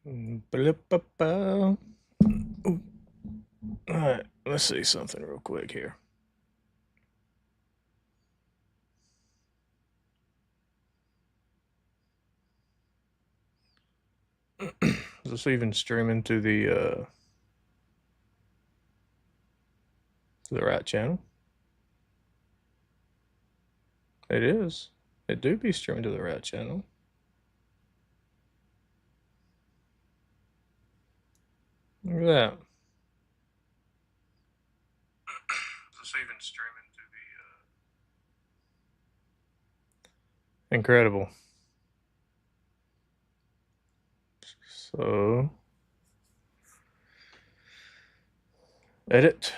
All right, let's see something real quick here. Is this even streaming to the right channel? It is. It do be streaming to the right channel. Look at that. Is this even streaming to the incredible. So edit.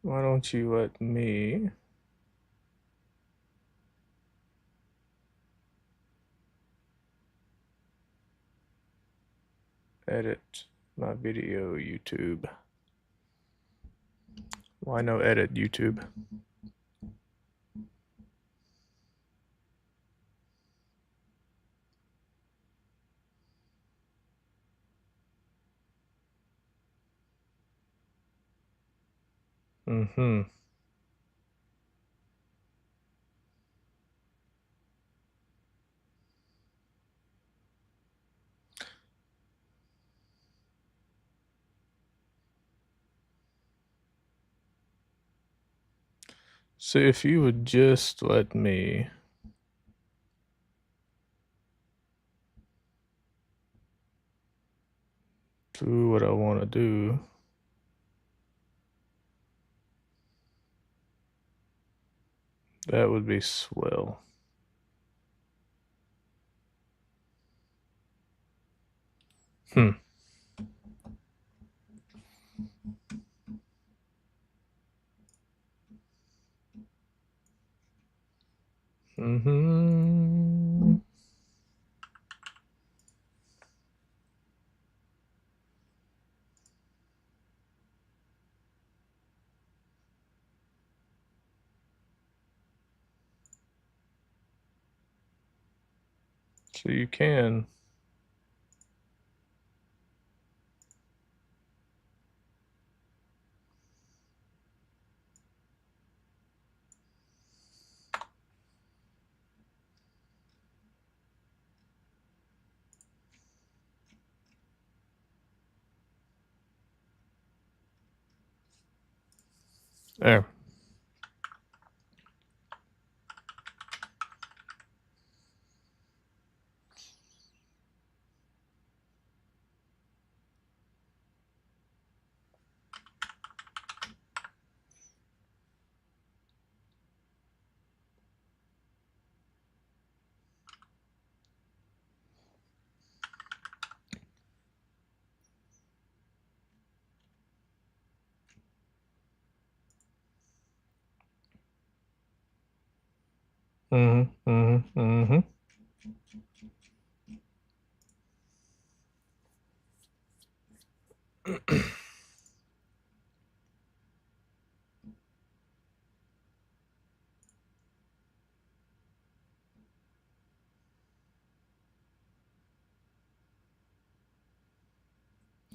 Why don't you let me edit my video, YouTube? Why no edit, YouTube? Mm-hmm. So if you would just let me do what I want to do. That would be swell. Hmm. Mm-hmm. So you can. There. Mm-hmm. Mm-hmm. Mm-hmm.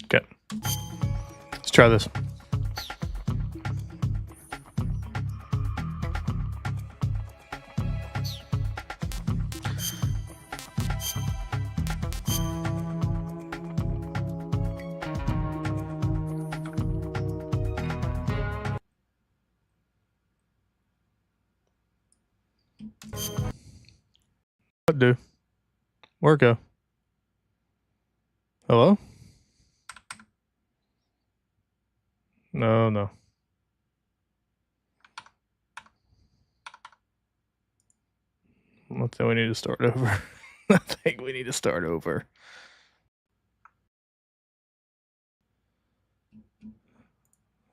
Okay. Let's try this. What do? Where go? Hello? No, no. I think we need to start over. I think we need to start over.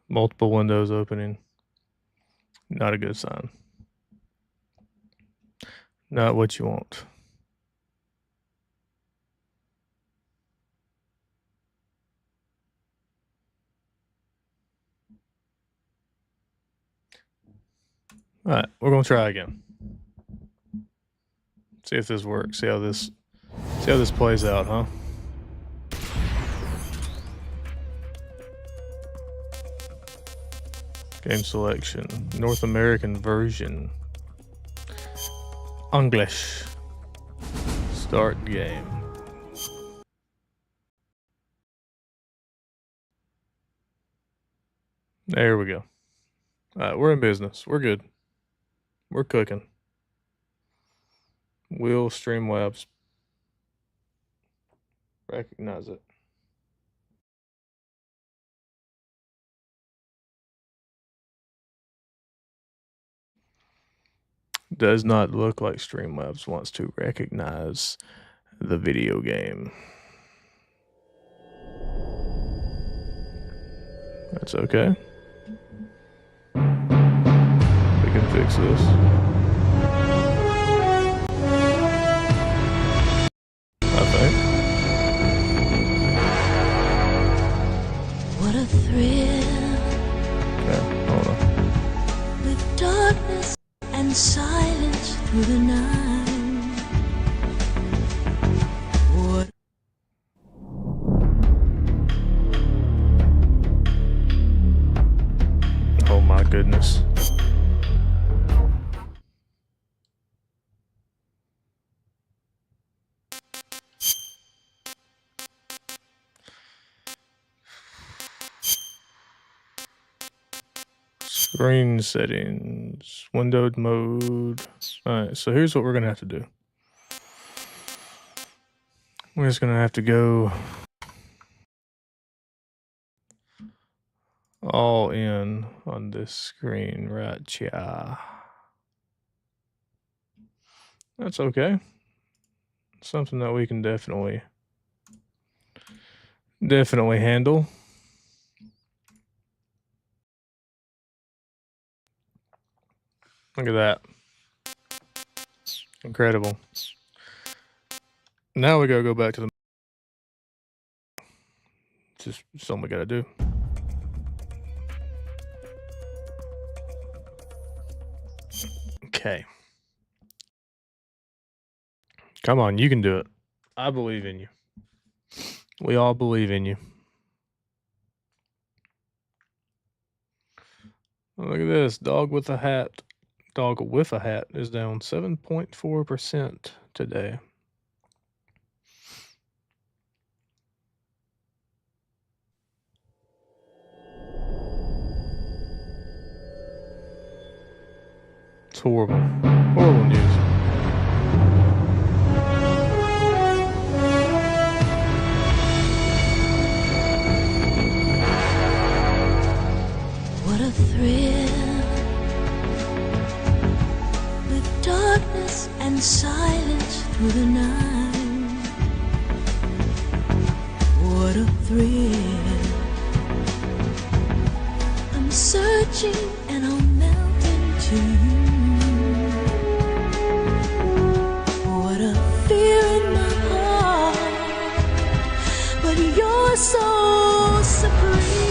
Multiple windows opening. Not a good sign. Not what you want. Alright, we're gonna try again. See if this works. See how this plays out, huh? Game selection. North American version. English. Start game. There we go. Alright, we're in business. We're good. We're cooking. Will Streamlabs recognize it? Does not look like Streamlabs wants to recognize the video game. That's okay. We can fix this. I think. What a thrill. Yeah, hold on. With darkness and silence through the night. What? Oh my goodness. Screen settings, windowed mode. Alright, so here's what we're gonna have to do. We're just gonna have to go all in on this screen right here. That's okay. Something that we can definitely handle. Look at that. Incredible. Now we gotta go back to the... Just something we gotta do. Okay. Come on, you can do it. I believe in you. We all believe in you. Look at this. Dog with a hat. Dog with a hat is down 7.4% today. It's horrible. Horrible news. What a thrill. With darkness and silence through the night. What a thrill. I'm searching and I'll melt into you. What a fear in my heart, but you're so supreme.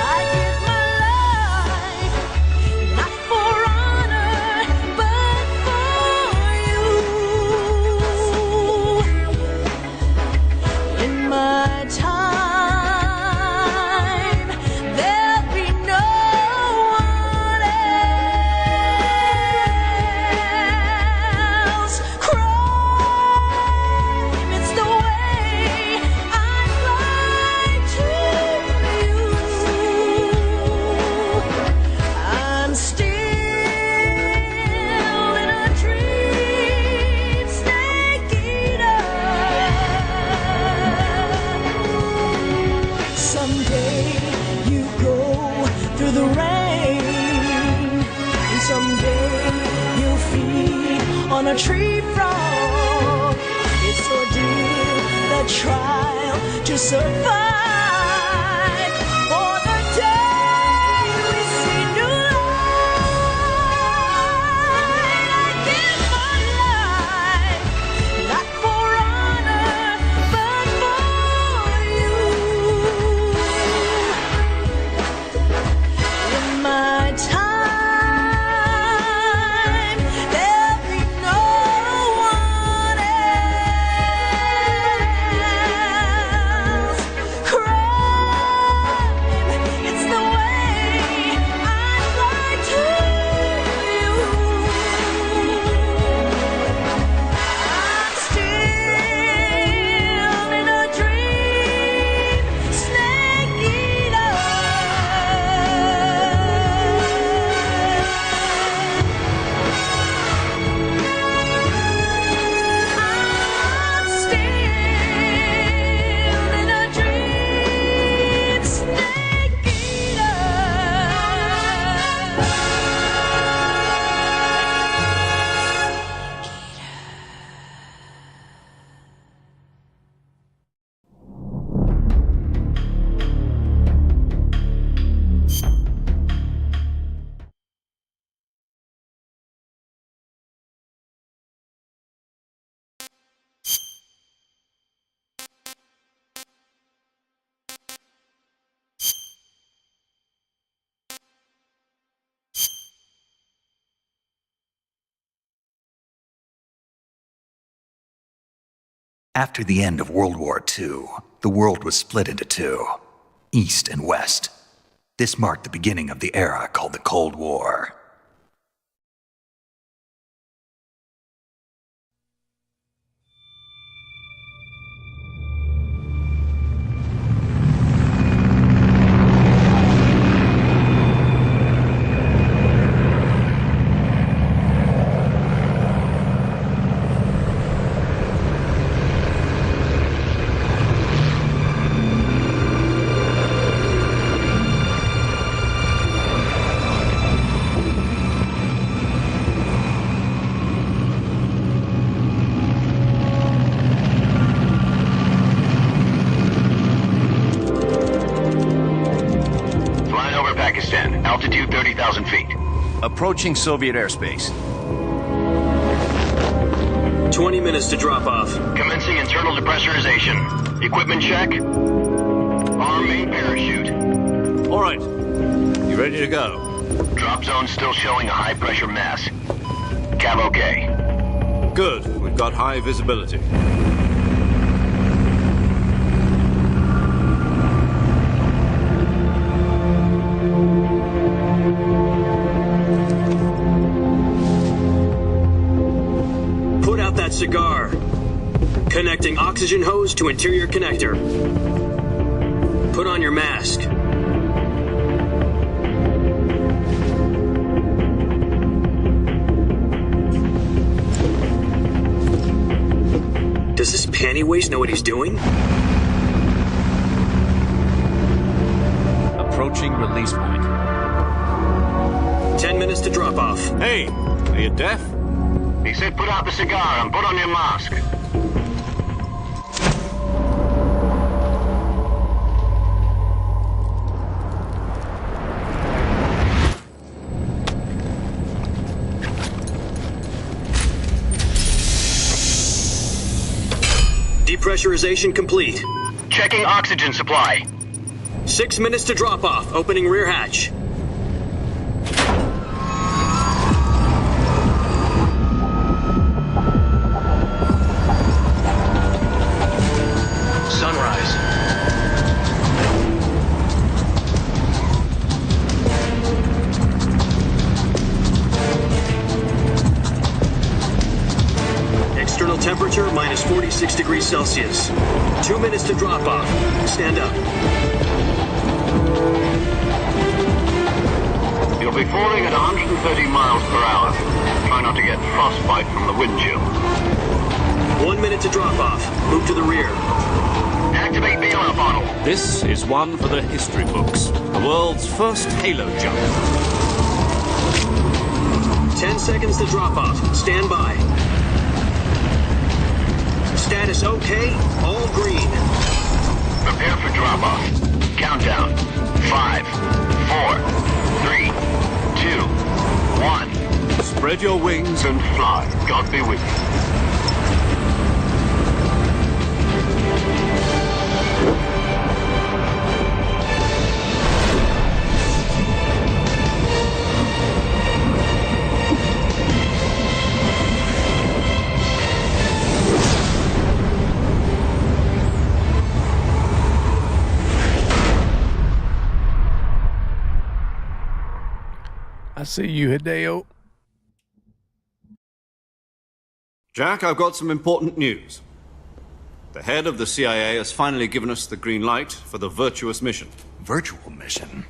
I give my life, not for honor, but for you. In my time, there'll be no one else. Crime, it's the way I'd like to you. I'm still in a dream, snake eater. Someday you go through the rain, and someday you'll feed on a tree frog. It's ordeal, the trial to survive. For the day we see new light, I give my life, not for honor, but for you. In After the end of World War II, the world was split into two, East and West. This marked the beginning of the era called the Cold War. Altitude 30,000 feet. Approaching Soviet airspace. 20 minutes to drop off. Commencing internal depressurization. Equipment check. Arm main parachute. All right. You ready to go? Drop zone still showing a high pressure mass. Cav okay. Good. We've got high visibility. That cigar. Connecting oxygen hose to interior connector. Put on your mask. Does this panty waste know what he's doing? Approaching release point. 10 minutes to drop off. Hey, are you deaf? He said put out the cigar and put on your mask. Depressurization complete. Checking oxygen supply. 6 minutes to drop off. Opening rear hatch. Temperature minus 46 degrees Celsius. 2 minutes to drop off. Stand up. You'll be falling at 130 miles per hour. Try not to get frostbite from the wind chill. 1 minute to drop off. Move to the rear. Activate bailout bottle. This is one for the history books. The world's first halo jump. 10 seconds to drop off. Stand by. Status okay, all green. Prepare for drop-off. Countdown. 5, 4, 3, 2, 1. Spread your wings And fly. God be with you. I see you, Hideo. Jack, I've got some important news. The head of the CIA has finally given us the green light for the virtuous mission. Virtual mission?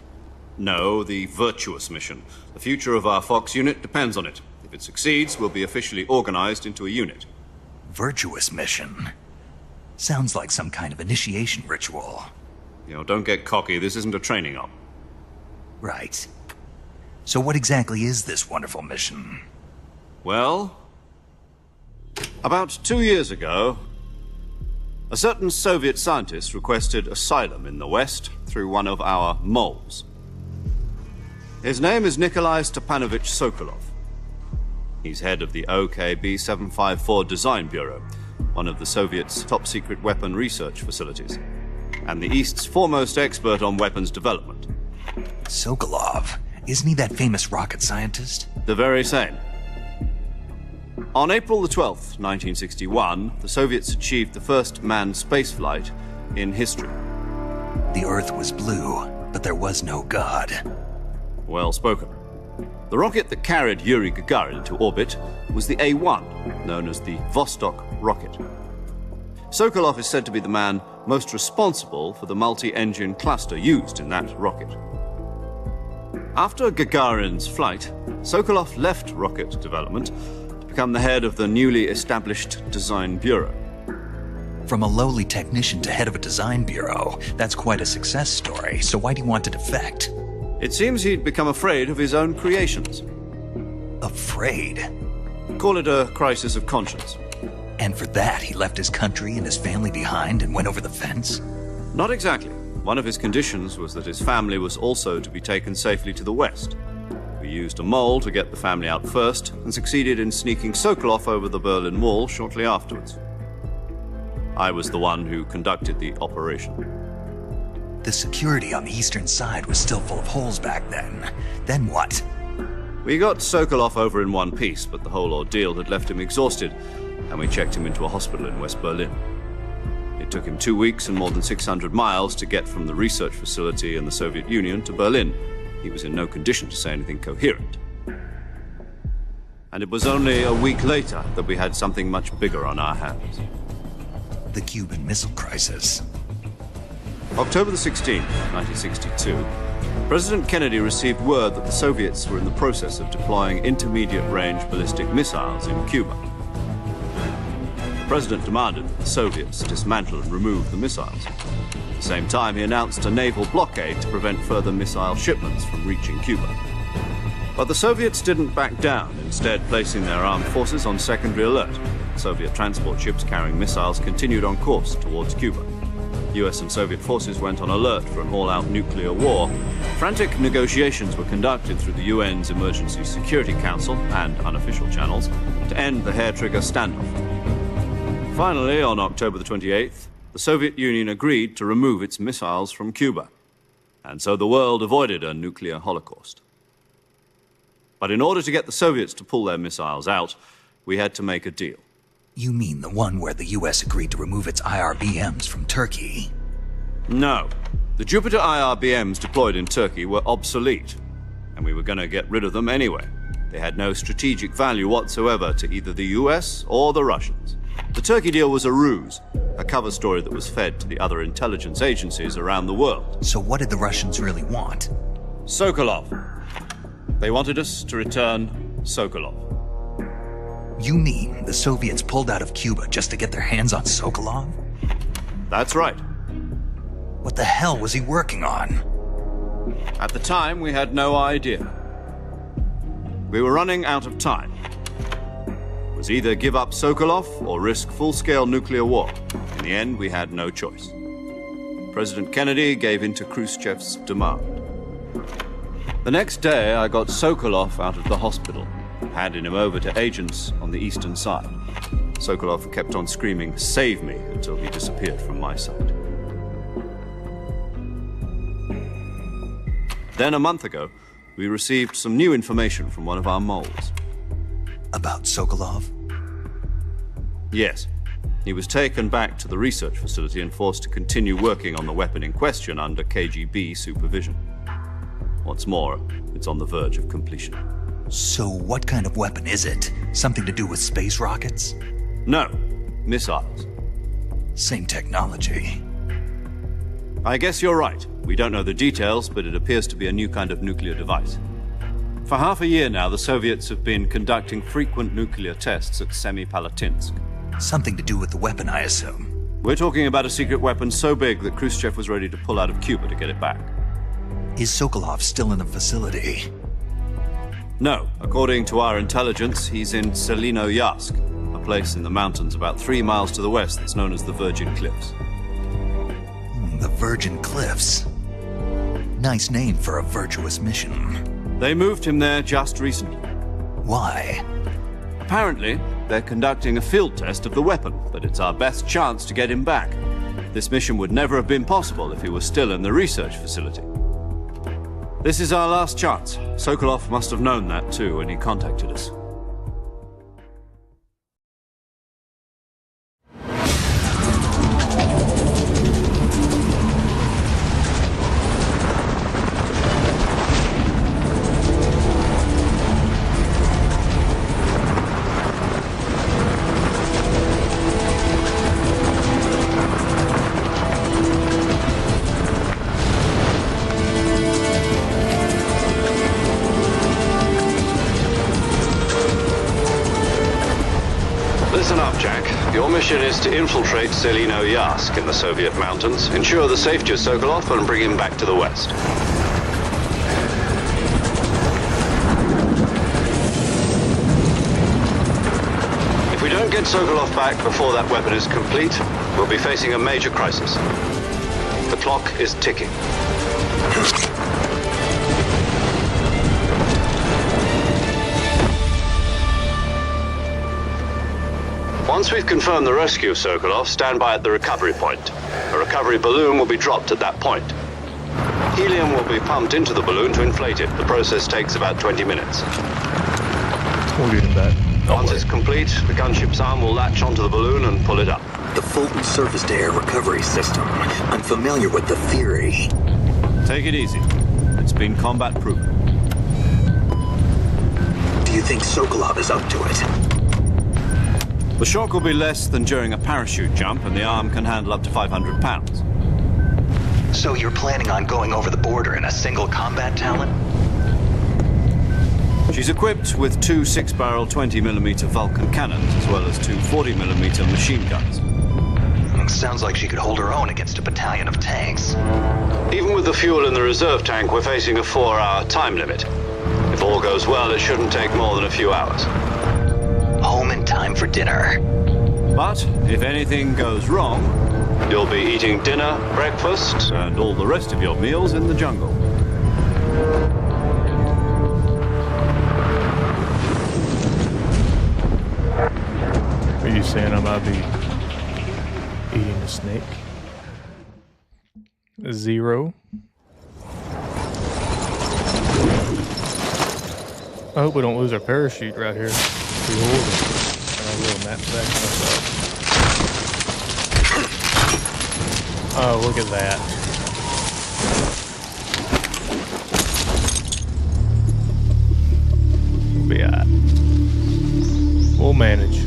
No, the virtuous mission. The future of our Fox unit depends on it. If it succeeds, we'll be officially organized into a unit. Virtuous mission? Sounds like some kind of initiation ritual. Don't get cocky. This isn't a training op. Right. So what exactly is this wonderful mission? Well, about 2 years ago, a certain Soviet scientist requested asylum in the West through one of our moles. His name is Nikolai Stepanovich Sokolov. He's head of the OKB 754 Design Bureau, one of the Soviets' top-secret weapon research facilities, and the East's foremost expert on weapons development. Sokolov? Isn't he that famous rocket scientist? The very same. On April the 12th, 1961, the Soviets achieved the first manned spaceflight in history. The Earth was blue, but there was no God. Well spoken. The rocket that carried Yuri Gagarin into orbit was the A-1, known as the Vostok rocket. Sokolov is said to be the man most responsible for the multi-engine cluster used in that rocket. After Gagarin's flight, Sokolov left rocket development to become the head of the newly established Design Bureau. From a lowly technician to head of a design bureau, that's quite a success story, so why'd he want to defect? It seems he'd become afraid of his own creations. Afraid? Call it a crisis of conscience. And for that, he left his country and his family behind and went over the fence? Not exactly. One of his conditions was that his family was also to be taken safely to the west. We used a mole to get the family out first and succeeded in sneaking Sokolov over the Berlin Wall shortly afterwards. I was the one who conducted the operation. The security on the eastern side was still full of holes back then. Then what? We got Sokolov over in one piece, but the whole ordeal had left him exhausted, and we checked him into a hospital in West Berlin. It took him 2 weeks and more than 600 miles to get from the research facility in the Soviet Union to Berlin. He was in no condition to say anything coherent. And it was only a week later that we had something much bigger on our hands. The Cuban Missile Crisis. October the 16th, 1962, President Kennedy received word that the Soviets were in the process of deploying intermediate-range ballistic missiles in Cuba. The President demanded that the Soviets dismantle and remove the missiles. At the same time, he announced a naval blockade to prevent further missile shipments from reaching Cuba. But the Soviets didn't back down, instead placing their armed forces on secondary alert. Soviet transport ships carrying missiles continued on course towards Cuba. US and Soviet forces went on alert for an all-out nuclear war. Frantic negotiations were conducted through the UN's Emergency Security Council and unofficial channels to end the hair-trigger standoff. Finally, on October the 28th, the Soviet Union agreed to remove its missiles from Cuba. And so the world avoided a nuclear holocaust. But in order to get the Soviets to pull their missiles out, we had to make a deal. You mean the one where the US agreed to remove its IRBMs from Turkey? No. The Jupiter IRBMs deployed in Turkey were obsolete, and we were going to get rid of them anyway. They had no strategic value whatsoever to either the US or the Russians. The Turkey deal was a ruse, a cover story that was fed to the other intelligence agencies around the world. So what did the Russians really want? Sokolov. They wanted us to return Sokolov. You mean the Soviets pulled out of Cuba just to get their hands on Sokolov? That's right. What the hell was he working on? At the time, we had no idea. We were running out of time. It was either give up Sokolov or risk full-scale nuclear war. In the end, we had no choice. President Kennedy gave in to Khrushchev's demand. The next day, I got Sokolov out of the hospital, handing him over to agents on the eastern side. Sokolov kept on screaming, "Save me," until he disappeared from my sight. Then a month ago, we received some new information from one of our moles. About Sokolov? Yes. He was taken back to the research facility and forced to continue working on the weapon in question under KGB supervision. What's more, it's on the verge of completion. So what kind of weapon is it? Something to do with space rockets? No, missiles. Same technology. I guess you're right. We don't know the details, but it appears to be a new kind of nuclear device. For half a year now, the Soviets have been conducting frequent nuclear tests at Semipalatinsk. Something to do with the weapon, I assume. We're talking about a secret weapon so big that Khrushchev was ready to pull out of Cuba to get it back. Is Sokolov still in the facility? No. According to our intelligence, he's in Selinoyarsk, a place in the mountains about 3 miles to the west that's known as the Virgin Cliffs. The Virgin Cliffs. Nice name for a virtuous mission. They moved him there just recently. Why? Apparently, they're conducting a field test of the weapon, but it's our best chance to get him back. This mission would never have been possible if he was still in the research facility. This is our last chance. Sokolov must have known that too when he contacted us. Jack. Your mission is to infiltrate Selino Yask in the Soviet mountains, ensure the safety of Sokolov, and bring him back to the west. If we don't get Sokolov back before that weapon is complete, we'll be facing a major crisis. The clock is ticking. Once we've confirmed the rescue of Sokolov, stand by at the recovery point. A recovery balloon will be dropped at that point. Helium will be pumped into the balloon to inflate it. The process takes about 20 minutes. We'll get him back. Once it's complete, the gunship's arm will latch onto the balloon and pull it up. The Fulton surface-to-air recovery system. I'm familiar with the theory. Take it easy. It's been combat-proven. Do you think Sokolov is up to it? The shock will be less than during a parachute jump, and the arm can handle up to 500 pounds. So you're planning on going over the border in a single combat Talon? She's equipped with two 6-barrel 20mm Vulcan cannons, as well as two 40mm machine guns. Sounds like she could hold her own against a battalion of tanks. Even with the fuel in the reserve tank, we're facing a 4-hour time limit. If all goes well, it shouldn't take more than a few hours. Home in time for dinner. But if anything goes wrong, you'll be eating dinner, breakfast, and all the rest of your meals in the jungle. Are you saying I might be eating a snake? 0. I hope we don't lose our parachute right here. Be horrible. And our little knapsack myself. Oh, look at that. We'll be alright. We'll manage.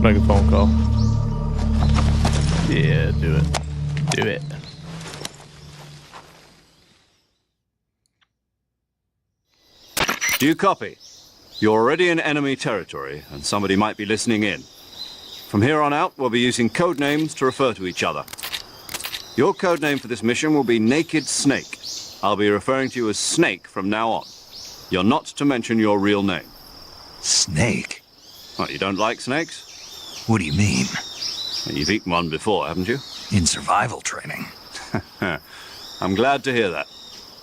Make a phone call. Yeah, do it. Do it. Do you copy? You're already in enemy territory, and somebody might be listening in. From here on out, we'll be using code names to refer to each other. Your code name for this mission will be Naked Snake. I'll be referring to you as Snake from now on. You're not to mention your real name. Snake? What, you don't like snakes? What do you mean? You've eaten one before, haven't you? In survival training. I'm glad to hear that.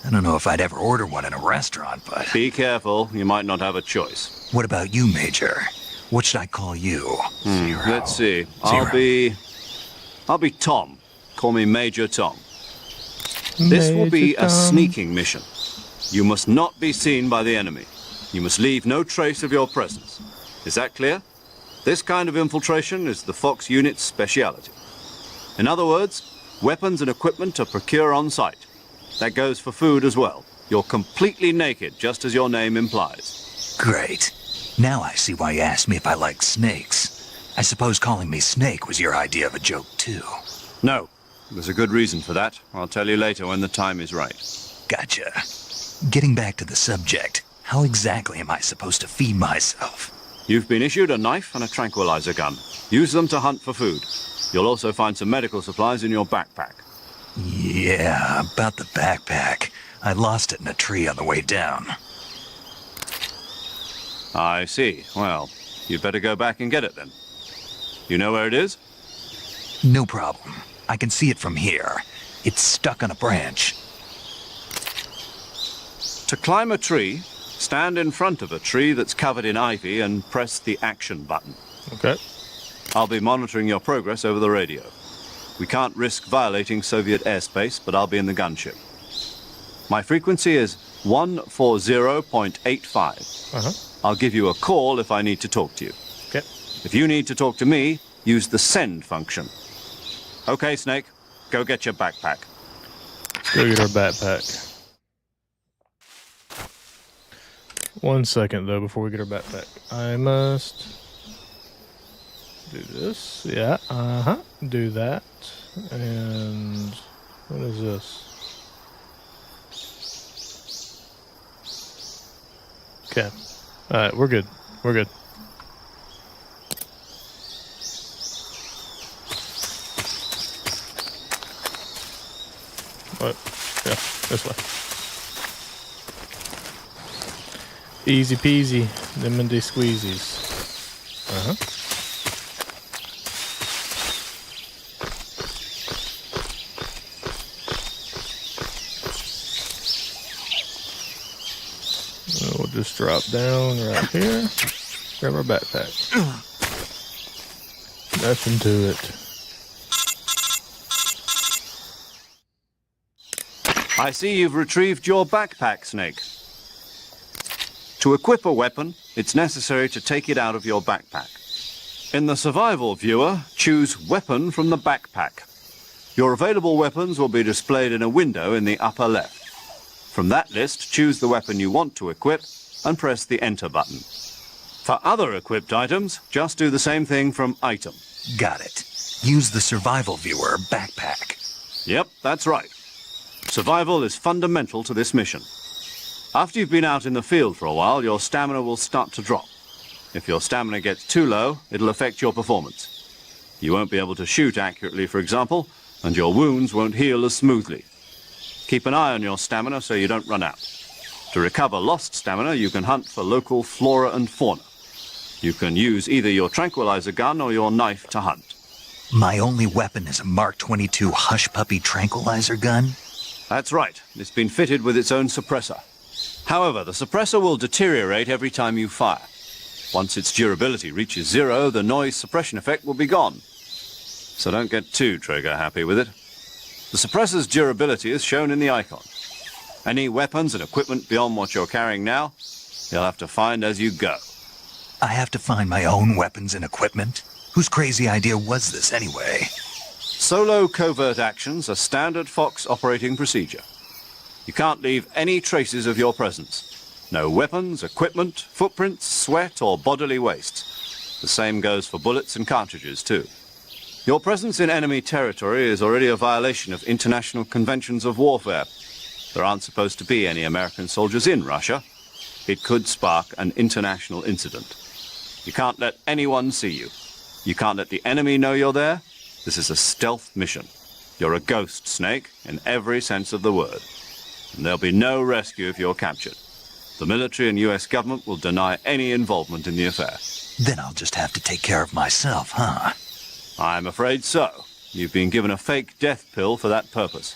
I don't know if I'd ever order one in a restaurant, but... Be careful, you might not have a choice. What about you, Major? What should I call you? Zero. Let's see. Zero. I'll be Tom. Call me Major Tom. This will be a sneaking mission. You must not be seen by the enemy. You must leave no trace of your presence. Is that clear? This kind of infiltration is the Fox unit's speciality. In other words, weapons and equipment are procured on site. That goes for food as well. You're completely naked, just as your name implies. Great. Now I see why you asked me if I like snakes. I suppose calling me Snake was your idea of a joke, too. No. There's a good reason for that. I'll tell you later when the time is right. Gotcha. Getting back to the subject, how exactly am I supposed to feed myself? You've been issued a knife and a tranquilizer gun. Use them to hunt for food. You'll also find some medical supplies in your backpack. Yeah, about the backpack. I lost it in a tree on the way down. I see. Well, you'd better go back and get it then. You know where it is? No problem. I can see it from here. It's stuck on a branch. To climb a tree, Stand in front of a tree that's covered in ivy and press the action button. Okay. I'll be monitoring your progress over the radio. We can't risk violating Soviet airspace, but I'll be in the gunship. My frequency is 140.85. Uh-huh. I'll give you a call if I need to talk to you. Okay. If you need to talk to me, use the send function. Okay, Snake, go get your backpack. Let's go get our backpack. 1 second, though, before we get our backpack. I must do this. Yeah, uh-huh. Do that. And what is this? Okay. Alright, we're good. We're good. What? Yeah, this way. Easy peasy, lemon de squeezies. Uh-huh. We'll just drop down right here. Grab our backpack. Nothing to it. I see you've retrieved your backpack, Snake. To equip a weapon, it's necessary to take it out of your backpack. In the survival viewer, choose Weapon from the backpack. Your available weapons will be displayed in a window in the upper left. From that list, choose the weapon you want to equip and press the Enter button. For other equipped items, just do the same thing from Item. Got it. Use the survival viewer backpack. Yep, that's right. Survival is fundamental to this mission. After you've been out in the field for a while, your stamina will start to drop. If your stamina gets too low, it'll affect your performance. You won't be able to shoot accurately, for example, and your wounds won't heal as smoothly. Keep an eye on your stamina so you don't run out. To recover lost stamina, you can hunt for local flora and fauna. You can use either your tranquilizer gun or your knife to hunt. My only weapon is a Mark 22 Hush Puppy tranquilizer gun? That's right. It's been fitted with its own suppressor. However, the suppressor will deteriorate every time you fire. Once its durability reaches 0, the noise suppression effect will be gone. So don't get too trigger-happy with it. The suppressor's durability is shown in the icon. Any weapons and equipment beyond what you're carrying now, you'll have to find as you go. I have to find my own weapons and equipment? Whose crazy idea was this anyway? Solo covert actions are standard Fox operating procedure. You can't leave any traces of your presence. No weapons, equipment, footprints, sweat, or bodily waste. The same goes for bullets and cartridges, too. Your presence in enemy territory is already a violation of international conventions of warfare. There aren't supposed to be any American soldiers in Russia. It could spark an international incident. You can't let anyone see you. You can't let the enemy know you're there. This is a stealth mission. You're a ghost, Snake, in every sense of the word. And there'll be no rescue if you're captured. The military and US government will deny any involvement in the affair. Then I'll just have to take care of myself, huh? I'm afraid so. You've been given a fake death pill for that purpose.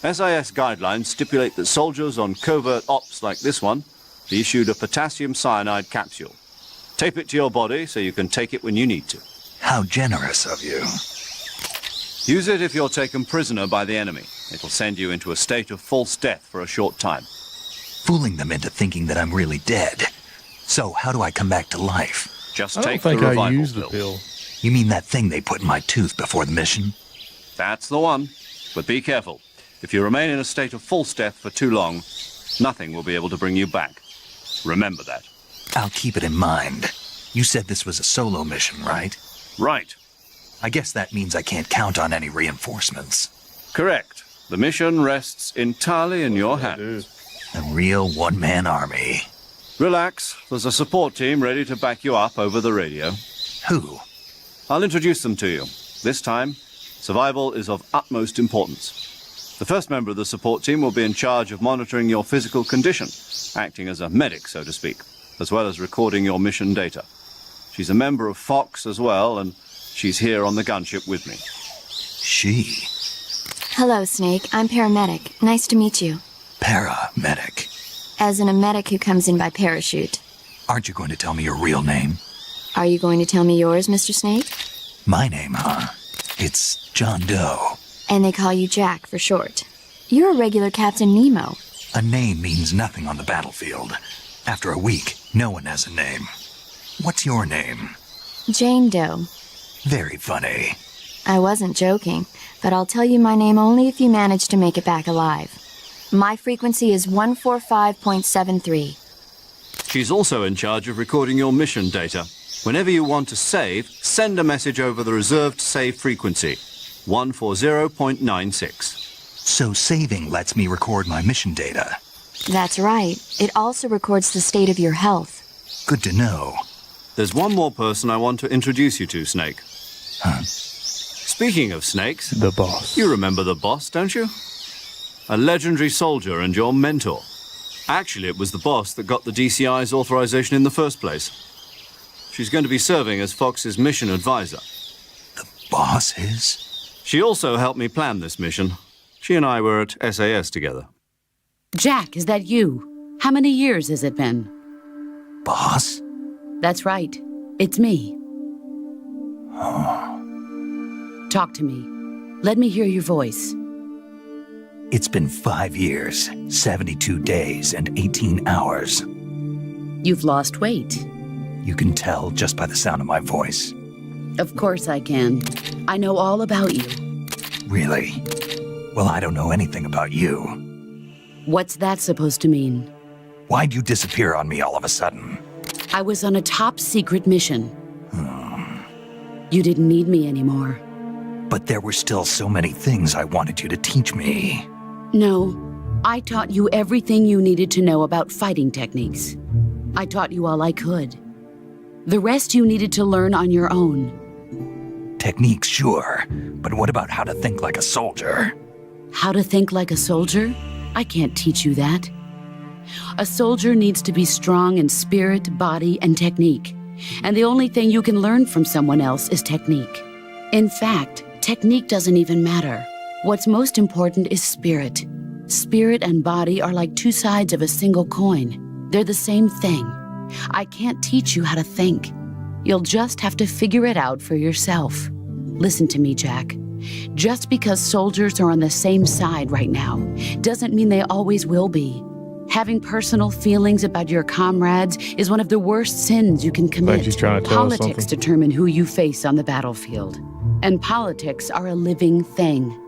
SIS guidelines stipulate that soldiers on covert ops like this one be issued a potassium cyanide capsule. Tape it to your body so you can take it when you need to. How generous of you. Use it if you're taken prisoner by the enemy. It'll send you into a state of false death for a short time. Fooling them into thinking that I'm really dead. So how do I come back to life? Just I don't take the think I revival used the pill. pill. You mean that thing they put in my tooth before the mission? That's the one. But be careful. If you remain in a state of false death for too long, nothing will be able to bring you back. Remember that. I'll keep it in mind. You said this was a solo mission, right? Right. I guess that means I can't count on any reinforcements. Correct. The mission rests entirely in your hands. A real one-man army. Relax. There's a support team ready to back you up over the radio. Who? I'll introduce them to you. This time, survival is of utmost importance. The first member of the support team will be in charge of monitoring your physical condition, acting as a medic, so to speak, as well as recording your mission data. She's a member of Fox as well, and she's here on the gunship with me. She. Hello, Snake. I'm paramedic. Nice to meet you. Paramedic. As in a medic who comes in by parachute. Aren't you going to tell me your real name? Are you going to tell me yours, Mr. Snake? My name, huh? It's John Doe. And they call you Jack for short. You're a regular Captain Nemo. A name means nothing on the battlefield. After a week, no one has a name. What's your name? Jane Doe. Very funny. I wasn't joking, but I'll tell you my name only if you manage to make it back alive. My frequency is 145.73. She's also in charge of recording your mission data. Whenever you want to save, send a message over the reserved save frequency, 140.96. So saving lets me record my mission data. That's right. It also records the state of your health. Good to know. There's one more person I want to introduce you to, Snake. Huh? Speaking of snakes... The boss. You remember the boss, don't you? A legendary soldier and your mentor. Actually, it was the boss that got the DCI's authorization in the first place. She's going to be serving as Fox's mission advisor. The boss is? She also helped me plan this mission. She and I were at SAS together. Jack, is that you? How many years has it been? Boss? That's right. It's me. Oh. Talk to me. Let me hear your voice. It's been 5 years, 72 days, and 18 hours. You've lost weight. You can tell just by the sound of my voice. Of course I can. I know all about you. Really? Well, I don't know anything about you. What's that supposed to mean? Why'd you disappear on me all of a sudden? I was on a top-secret mission. You didn't need me anymore. But there were still so many things I wanted you to teach me. No, I taught you everything you needed to know about fighting techniques. I taught you all I could. The rest you needed to learn on your own. Techniques, sure. But what about how to think like a soldier? How to think like a soldier? I can't teach you that. A soldier needs to be strong in spirit, body, and technique. And the only thing you can learn from someone else is technique. In fact, technique doesn't even matter. What's most important is spirit. Spirit and body are like two sides of a single coin. They're the same thing. I can't teach you how to think. You'll just have to figure it out for yourself. Listen to me, Jack. Just because soldiers are on the same side right now doesn't mean they always will be. Having personal feelings about your comrades is one of the worst sins you can commit. Like she's trying to tell us Politics something. determine who you face on the battlefield. And politics are a living thing.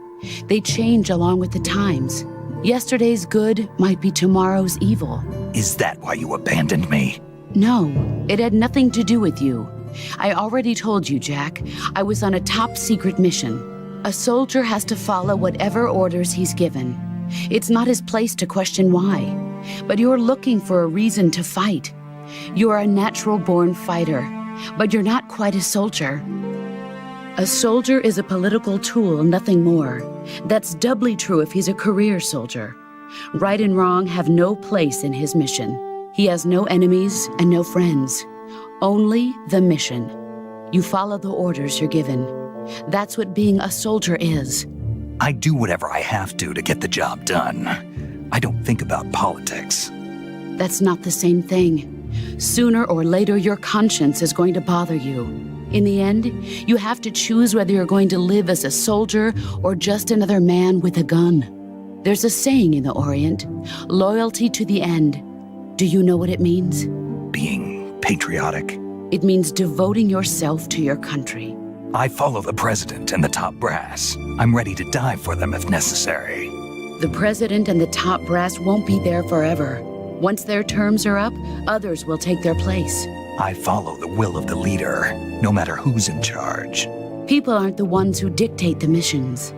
They change along with the times. Yesterday's good might be tomorrow's evil. Is that why you abandoned me? No, it had nothing to do with you. I already told you, Jack. I was on a top-secret mission. A soldier has to follow whatever orders he's given. It's not his place to question why. But you're looking for a reason to fight. You're a natural-born fighter, but you're not quite a soldier. A soldier is a political tool, nothing more. That's doubly true if he's a career soldier. Right and wrong have no place in his mission. He has no enemies and no friends. Only the mission. You follow the orders you're given. That's what being a soldier is. I do whatever I have to get the job done. I don't think about politics. That's not the same thing. Sooner or later, your conscience is going to bother you. In the end, you have to choose whether you're going to live as a soldier or just another man with a gun. There's a saying in the Orient, loyalty to the end. Do you know what it means? Being patriotic. It means devoting yourself to your country. I follow the president and the top brass. I'm ready to die for them if necessary. The president and the top brass won't be there forever. Once their terms are up, others will take their place. I follow the will of the leader, no matter who's in charge. People aren't the ones who dictate the missions.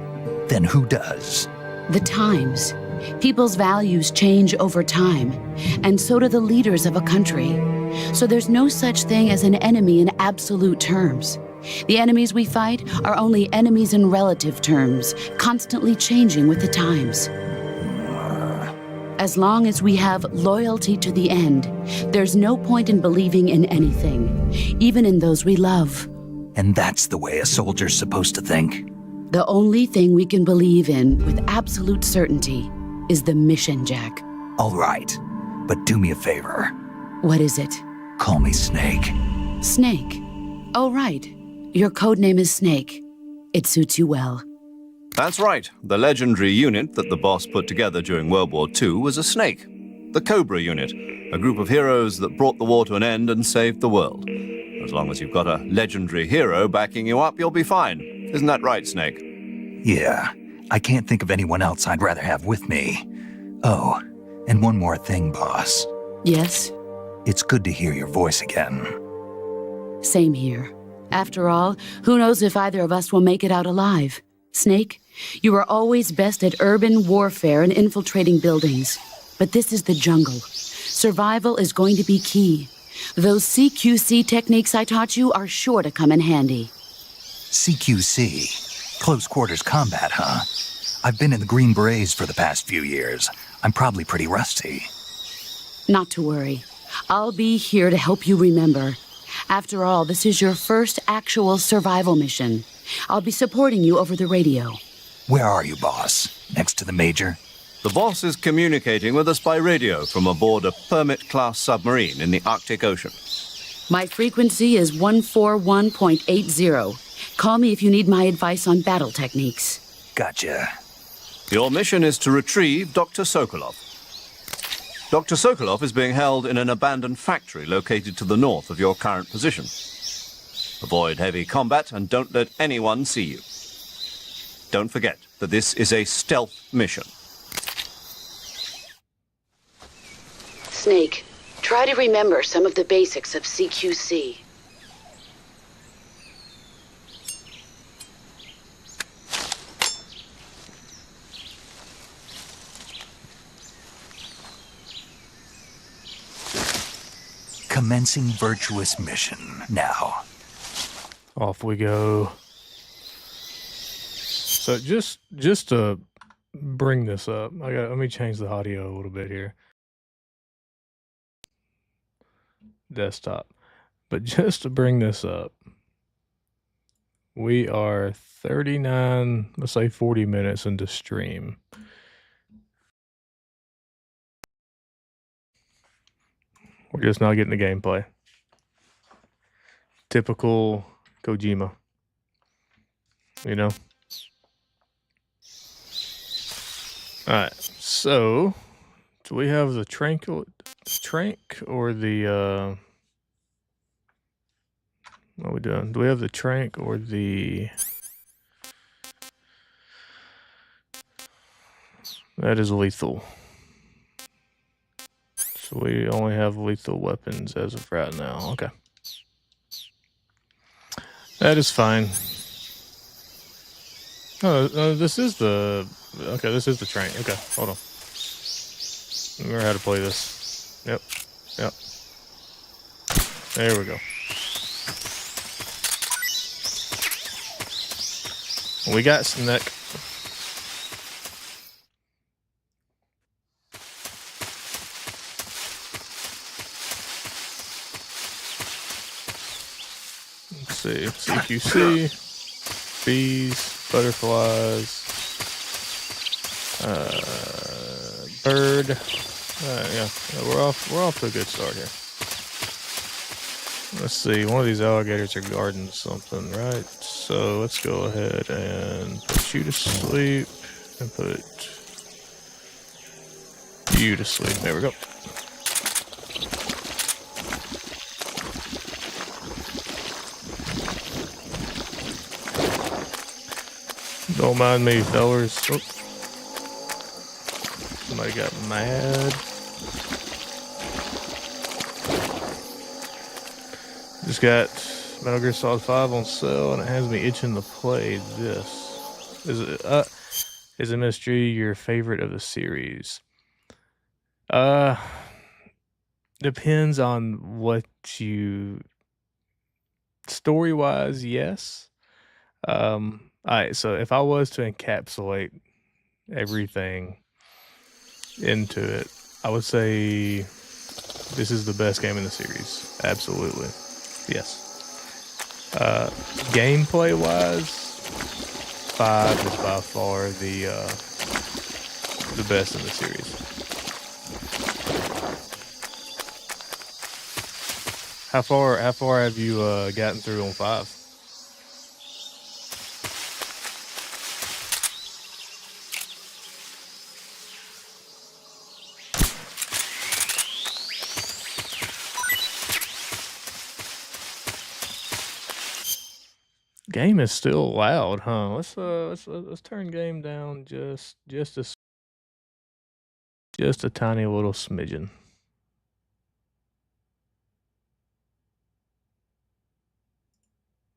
Then who does? The times. People's values change over time, and so do the leaders of a country. So there's no such thing as an enemy in absolute terms. The enemies we fight are only enemies in relative terms, constantly changing with the times. As long as we have loyalty to the end, there's no point in believing in anything, even in those we love. And that's the way a soldier's supposed to think? The only thing we can believe in with absolute certainty is the mission, Jack. All right. But do me a favor. What is it? Call me Snake. Snake. Oh, right. Your code name is Snake. It suits you well. That's right. The legendary unit that the boss put together during World War II was a snake. The Cobra unit, a group of heroes that brought the war to an end and saved the world. As long as you've got a legendary hero backing you up, you'll be fine. Isn't that right, Snake? Yeah, I can't think of anyone else I'd rather have with me. Oh, and one more thing, boss. Yes? It's good to hear your voice again. Same here. After all, who knows if either of us will make it out alive? Snake, you are always best at urban warfare and infiltrating buildings. But this is the jungle. Survival is going to be key. Those CQC techniques I taught you are sure to come in handy. CQC? Close quarters combat, huh? I've been in the Green Berets for the past few years. I'm probably pretty rusty. Not to worry. I'll be here to help you remember. After all, this is your first actual survival mission. I'll be supporting you over the radio. Where are you, boss? Next to the Major? The boss is communicating with us by radio from aboard a Permit-class submarine in the Arctic Ocean. My frequency is 141.80. Call me if you need my advice on battle techniques. Gotcha. Your mission is to retrieve Dr. Sokolov. Dr. Sokolov is being held in an abandoned factory located to the north of your current position. Avoid heavy combat and don't let anyone see you. Don't forget that this is a stealth mission. Snake, try to remember some of the basics of CQC. Commencing virtuous mission now. Off we go. So just to bring this up, let me change the audio a little bit here. Desktop. But just to bring this up, we are 39, let's say 40 minutes into stream. We're just not getting the gameplay. Typical Kojima. You know? Alright, so do we have the trank or the what are we doing? Do we have the trank or the that is lethal. So we only have lethal weapons as of right now. Okay. That is fine. Oh, this is the... Okay, this is the train. Okay, hold on. Remember how to play this. Yep. Yep. There we go. We got Snake. Let's see. CQC. Bees. Butterflies. Bird. Yeah, we're off to a good start here. Let's see, one of these alligators are guarding something, right? So let's go ahead and put you to sleep and put you to sleep. There we go. Don't mind me, fellers. Oh. Somebody got mad. Just got Metal Gear Solid 5 on sale, and it has me itching to play this. Is it Mystery your favorite of the series? Depends on what you... Story-wise, yes. Alright, so if I was to encapsulate everything into it, I would say this is the best game in the series. Absolutely. Yes. Gameplay wise, 5 is by far the best in the series. How far have you gotten through on 5? Game is still loud, huh? Let's turn game down just a tiny little smidgen.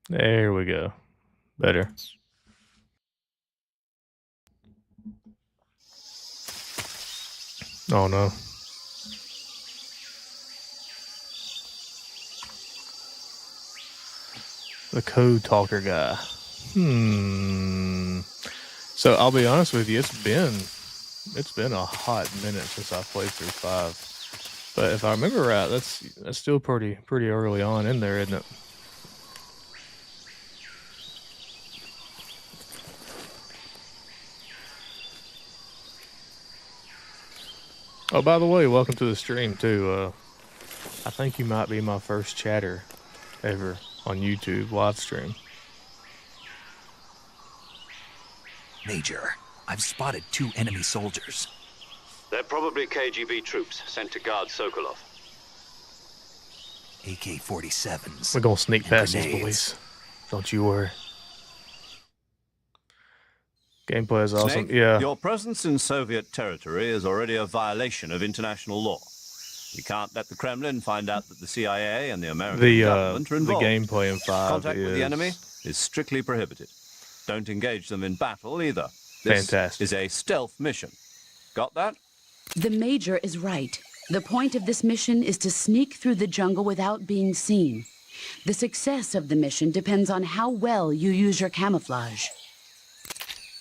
There we go. Better. Oh no. The code talker guy. So I'll be honest with you, it's been a hot minute since I played through 5. But if I remember right, that's still pretty early on in there, isn't it? Oh, by the way, welcome to the stream too. I think you might be my first chatter ever on YouTube live stream. Major, I've spotted 2 enemy soldiers. They're probably KGB troops sent to guard Sokolov. AK-47s. We're gonna sneak past these grenades. boys. Don't you worry. Gameplay is awesome. Snake, Yeah. your presence in Soviet territory is already a violation of international law. We can't let the Kremlin find out that the CIA and the American government are The involved. gameplay in 5 Contact is with the enemy is strictly prohibited. Don't engage them in battle either. This fantastic. is a stealth mission. Got that? The Major is right. The point of this mission is to sneak through the jungle without being seen. The success of the mission depends on how well you use your camouflage.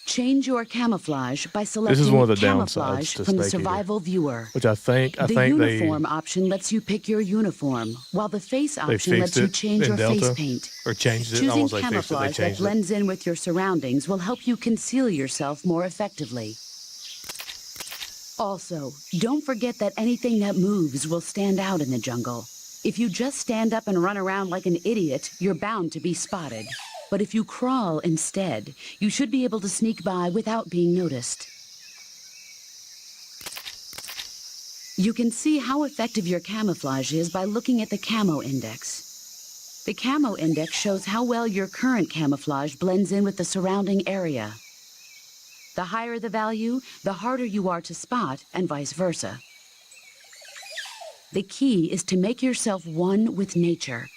Change your camouflage by selecting one of the camouflage downsides to from the Snake Eater, survival viewer. which I think The uniform option lets you pick your uniform, while the face they option lets fixed you it change in your Delta, face paint. or changed it. I Choosing won't say fixed it, they camouflage that changed it. blends in with your surroundings will help you conceal yourself more effectively. Also, don't forget that anything that moves will stand out in the jungle. If you just stand up and run around like an idiot, you're bound to be spotted. But if you crawl instead, you should be able to sneak by without being noticed. You can see how effective your camouflage is by looking at the camo index. The camo index shows how well your current camouflage blends in with the surrounding area. The higher the value, the harder you are to spot, and vice versa. The key is to make yourself one with nature.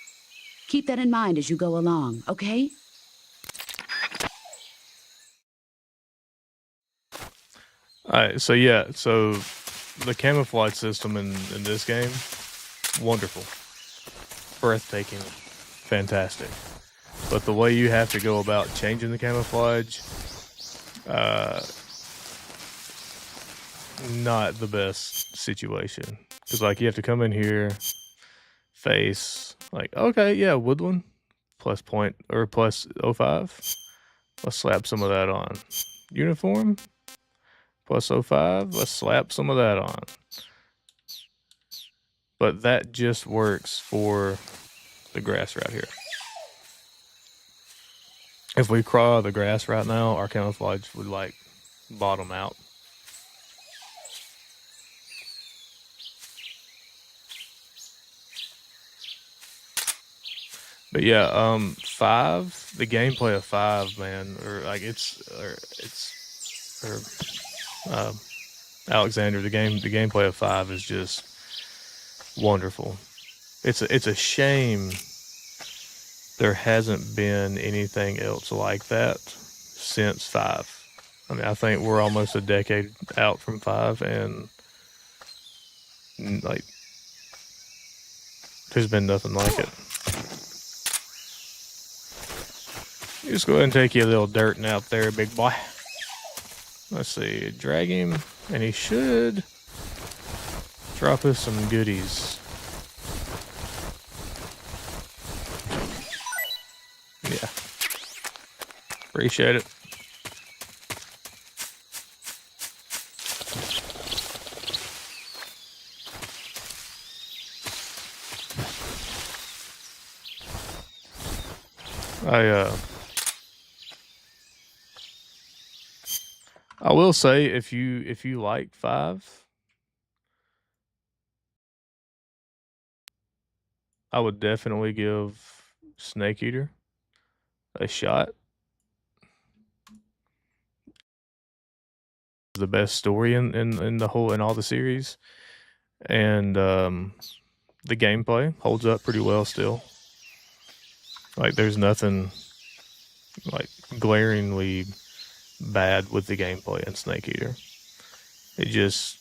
Keep that in mind as you go along, okay? Alright, so yeah, so the camouflage system in this game, wonderful. Breathtaking. Fantastic. But the way you have to go about changing the camouflage, not the best situation. Because, like, you have to come in here, face, like, okay, yeah, woodland, plus point, or plus 05. Let's slap some of that on. Uniform, plus 05. Let's slap some of that on. But that just works for the grass right here. If we crawl the grass right now, our camouflage would, like, bottom out. But yeah, 5, the gameplay of 5, man, Alexander, the gameplay of 5 is just wonderful. It's a shame there hasn't been anything else like that since 5. I mean, I think we're almost a decade out from 5, and like, there's been nothing like it. You just go ahead and take you a little dirt nap there, big boy. Let's see, drag him, and he should drop us some goodies. Yeah. Appreciate it. I will say if you like 5, I would definitely give Snake Eater a shot. The best story in the whole in all the series, and the gameplay holds up pretty well still. Like there's nothing like glaringly bad with the gameplay in Snake Eater. It just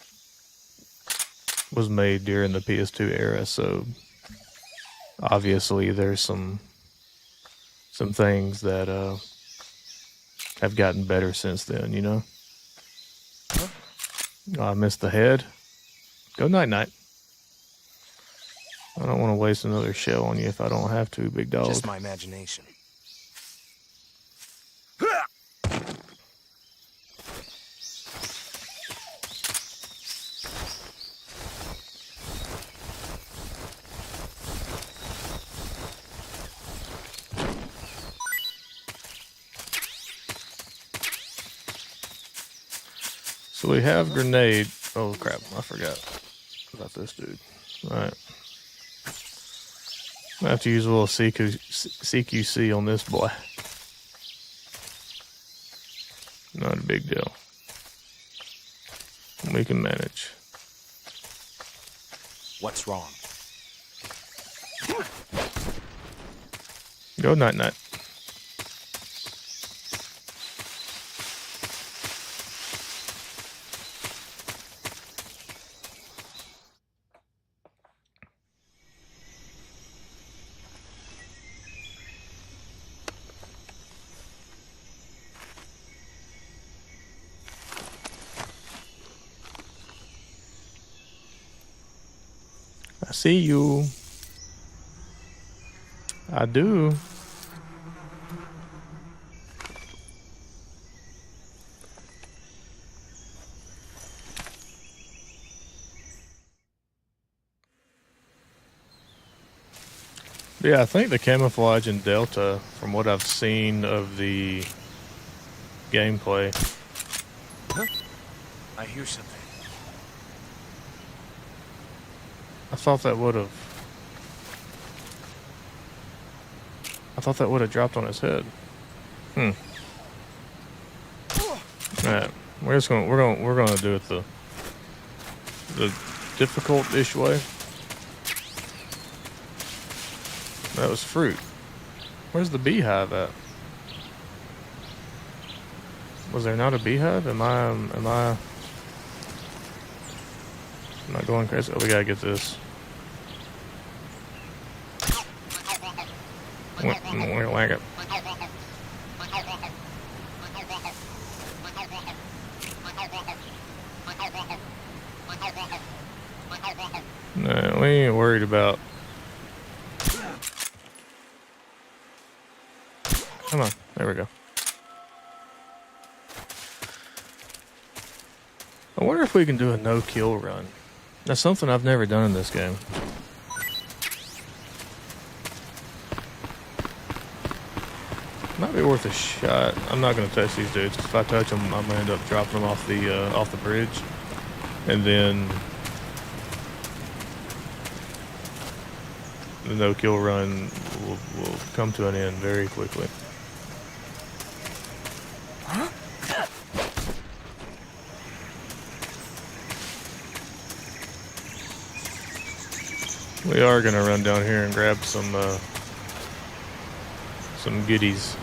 was made during the PS2 era, so obviously there's some things that have gotten better since then, you know? Oh, I missed the head. Go night night. I don't want to waste another shell on you if I don't have to, big dog. Just my imagination. So we have grenade. Oh crap, I forgot about this dude. Alright. I have to use a little CQC on this boy. Not a big deal. We can manage. What's wrong? Go night night. I see you. I do. Yeah, I think the camouflage in Delta, from what I've seen of the gameplay. Huh? I hear something. I thought that would have dropped on his head. Alright. We're gonna do it the difficult-ish way. That was fruit. Where's the beehive at? Was there not a beehive? Am I going crazy? Oh, we gotta get this. Like it. No, we ain't worried about. Come on, there we go. I wonder if we can do a no-kill run. That's something I've never done in this game. Might be worth a shot. I'm not gonna touch these dudes, 'cause if I touch them, I'm gonna end up dropping them off the bridge, and then the no-kill run will come to an end very quickly. We are gonna run down here and grab some goodies.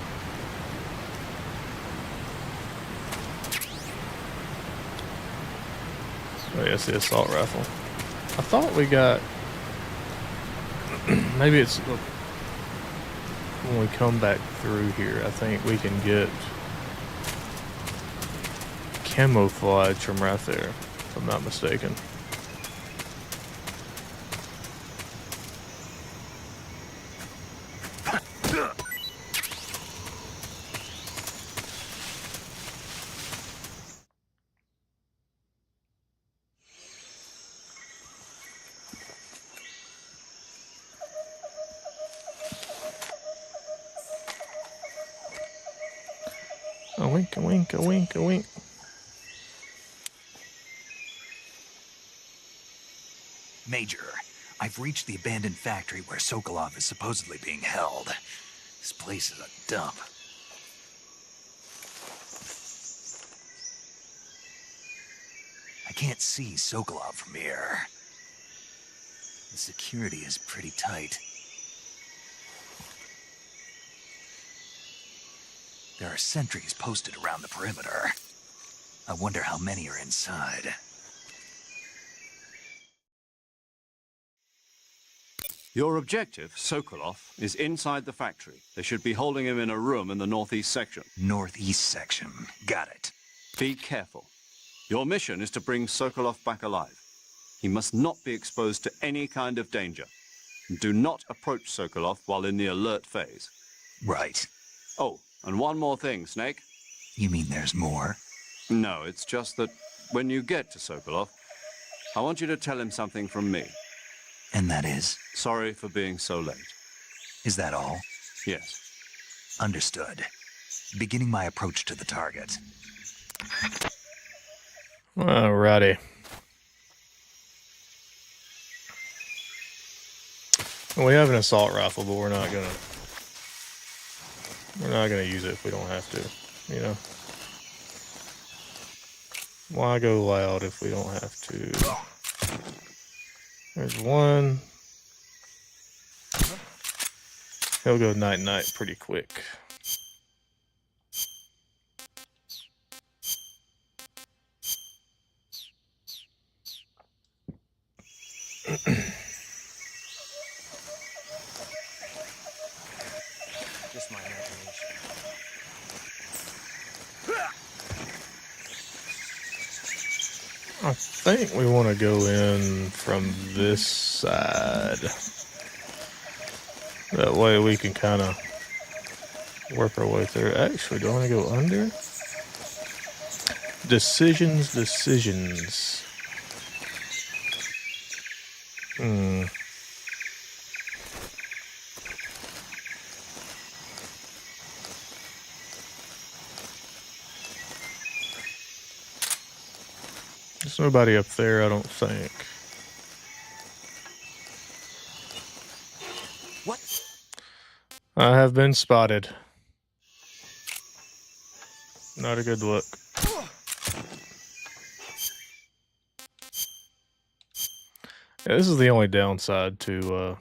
Oh yeah, it's the assault rifle. I thought we got. Maybe it's when we come back through here. I think we can get camouflage from right there, if I'm not mistaken. wink, a wink, a wink, a wink. Major, I've reached the abandoned factory where Sokolov is supposedly being held. This place is a dump. I can't see Sokolov from here. The security is pretty tight. There are sentries posted around the perimeter. I wonder how many are inside. Your objective, Sokolov, is inside the factory. They should be holding him in a room in the northeast section. Northeast section. Got it. Be careful. Your mission is to bring Sokolov back alive. He must not be exposed to any kind of danger. Do not approach Sokolov while in the alert phase. Right. Oh, and one more thing, Snake. You mean there's more? No, it's just that when you get to Sokolov, I want you to tell him something from me. And that is? Sorry for being so late. Is that all? Yes. Understood. Beginning my approach to the target. Alrighty. Well, we have an assault rifle, but we're not gonna use it if we don't have to, you know. Why go loud if we don't have to? There's one. He'll go night-night pretty quick. Just my imagination. I think we want to go in from this side. That way we can kind of work our way through. Actually, do I want to go under? Decisions. There's nobody up there, I don't think. What? I have been spotted. Not a good look. Yeah, this is the only downside to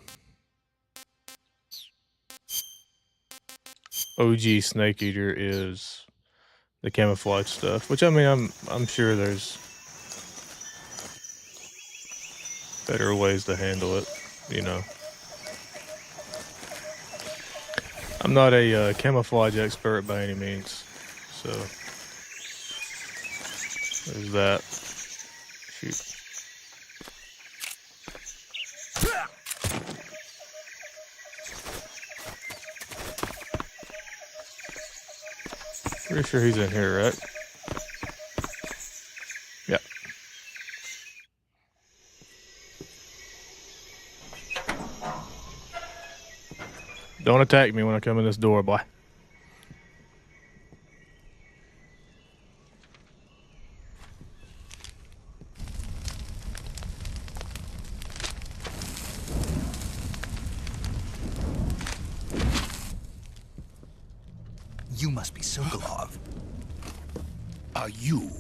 OG Snake Eater is the camouflage stuff, which I mean I'm sure there's better ways to handle it, you know. I'm not a camouflage expert by any means, so there's that. Shoot. Pretty sure he's in here, right? Yep. Don't attack me when I come in this door, boy. You must be Sokolov. Are you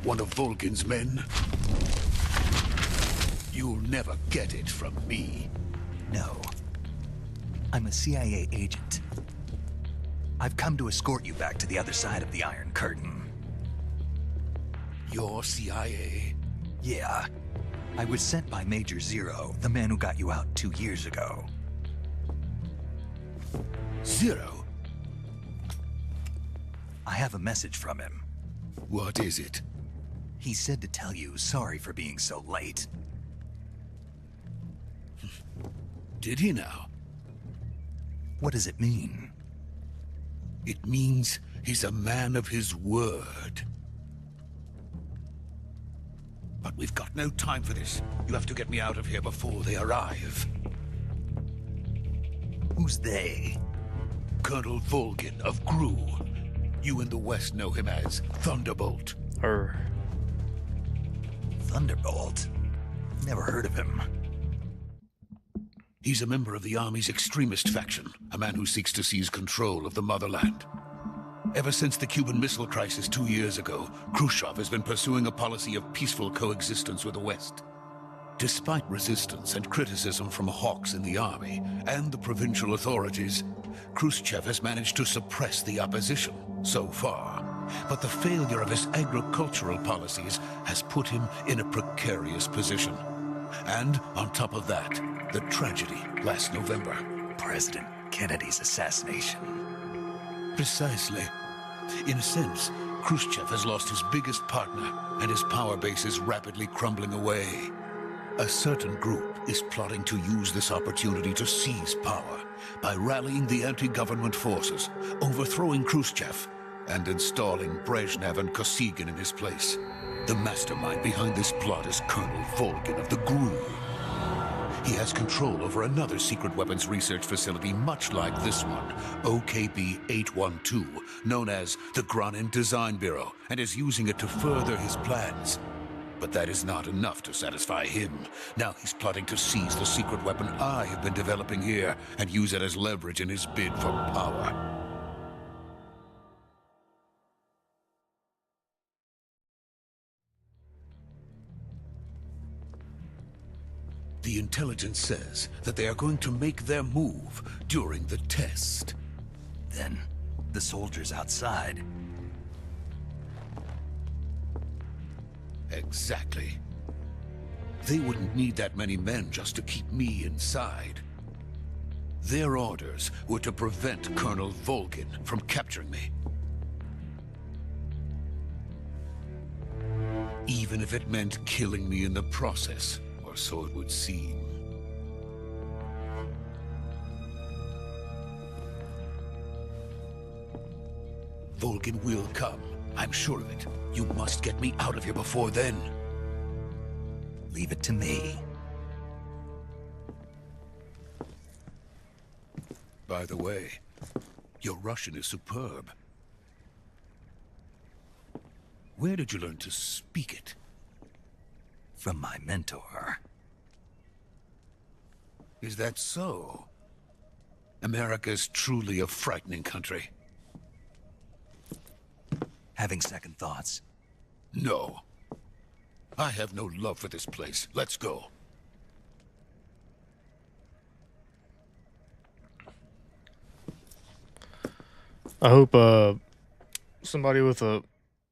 one of Volgin's men? You'll never get it from me. No. I'm a CIA agent. I've come to escort you back to the other side of the Iron Curtain. You're CIA? Yeah. I was sent by Major Zero, the man who got you out 2 years ago. Zero? I have a message from him. What is it? He said to tell you sorry for being so late. Did he now? What does it mean? It means he's a man of his word. But we've got no time for this. You have to get me out of here before they arrive. Who's they? Colonel Volgin of GRU. You in the West know him as Thunderbolt. Thunderbolt? Never heard of him. He's a member of the Army's extremist faction, a man who seeks to seize control of the motherland. Ever since the Cuban Missile Crisis 2 years ago, Khrushchev has been pursuing a policy of peaceful coexistence with the West. Despite resistance and criticism from hawks in the army and the provincial authorities, Khrushchev has managed to suppress the opposition so far. But the failure of his agricultural policies has put him in a precarious position. And on top of that, the tragedy last November. President Kennedy's assassination. Precisely. In a sense, Khrushchev has lost his biggest partner, and his power base is rapidly crumbling away. A certain group is plotting to use this opportunity to seize power by rallying the anti-government forces, overthrowing Khrushchev, and installing Brezhnev and Kosygin in his place. The mastermind behind this plot is Colonel Volgin of the GRU. He has control over another secret weapons research facility much like this one, OKB-812, known as the Granin Design Bureau, and is using it to further his plans. But that is not enough to satisfy him. Now he's plotting to seize the secret weapon I have been developing here and use it as leverage in his bid for power. The intelligence says that they are going to make their move during the test. Then, the soldiers outside. Exactly. They wouldn't need that many men just to keep me inside. Their orders were to prevent Colonel Volgin from capturing me. Even if it meant killing me in the process, or so it would seem. Volgin will come. I'm sure of it. You must get me out of here before then. Leave it to me. By the way, your Russian is superb. Where did you learn to speak it? From my mentor. Is that so? America's truly a frightening country. Having second thoughts? No. I have no love for this place. Let's go. I hope somebody with a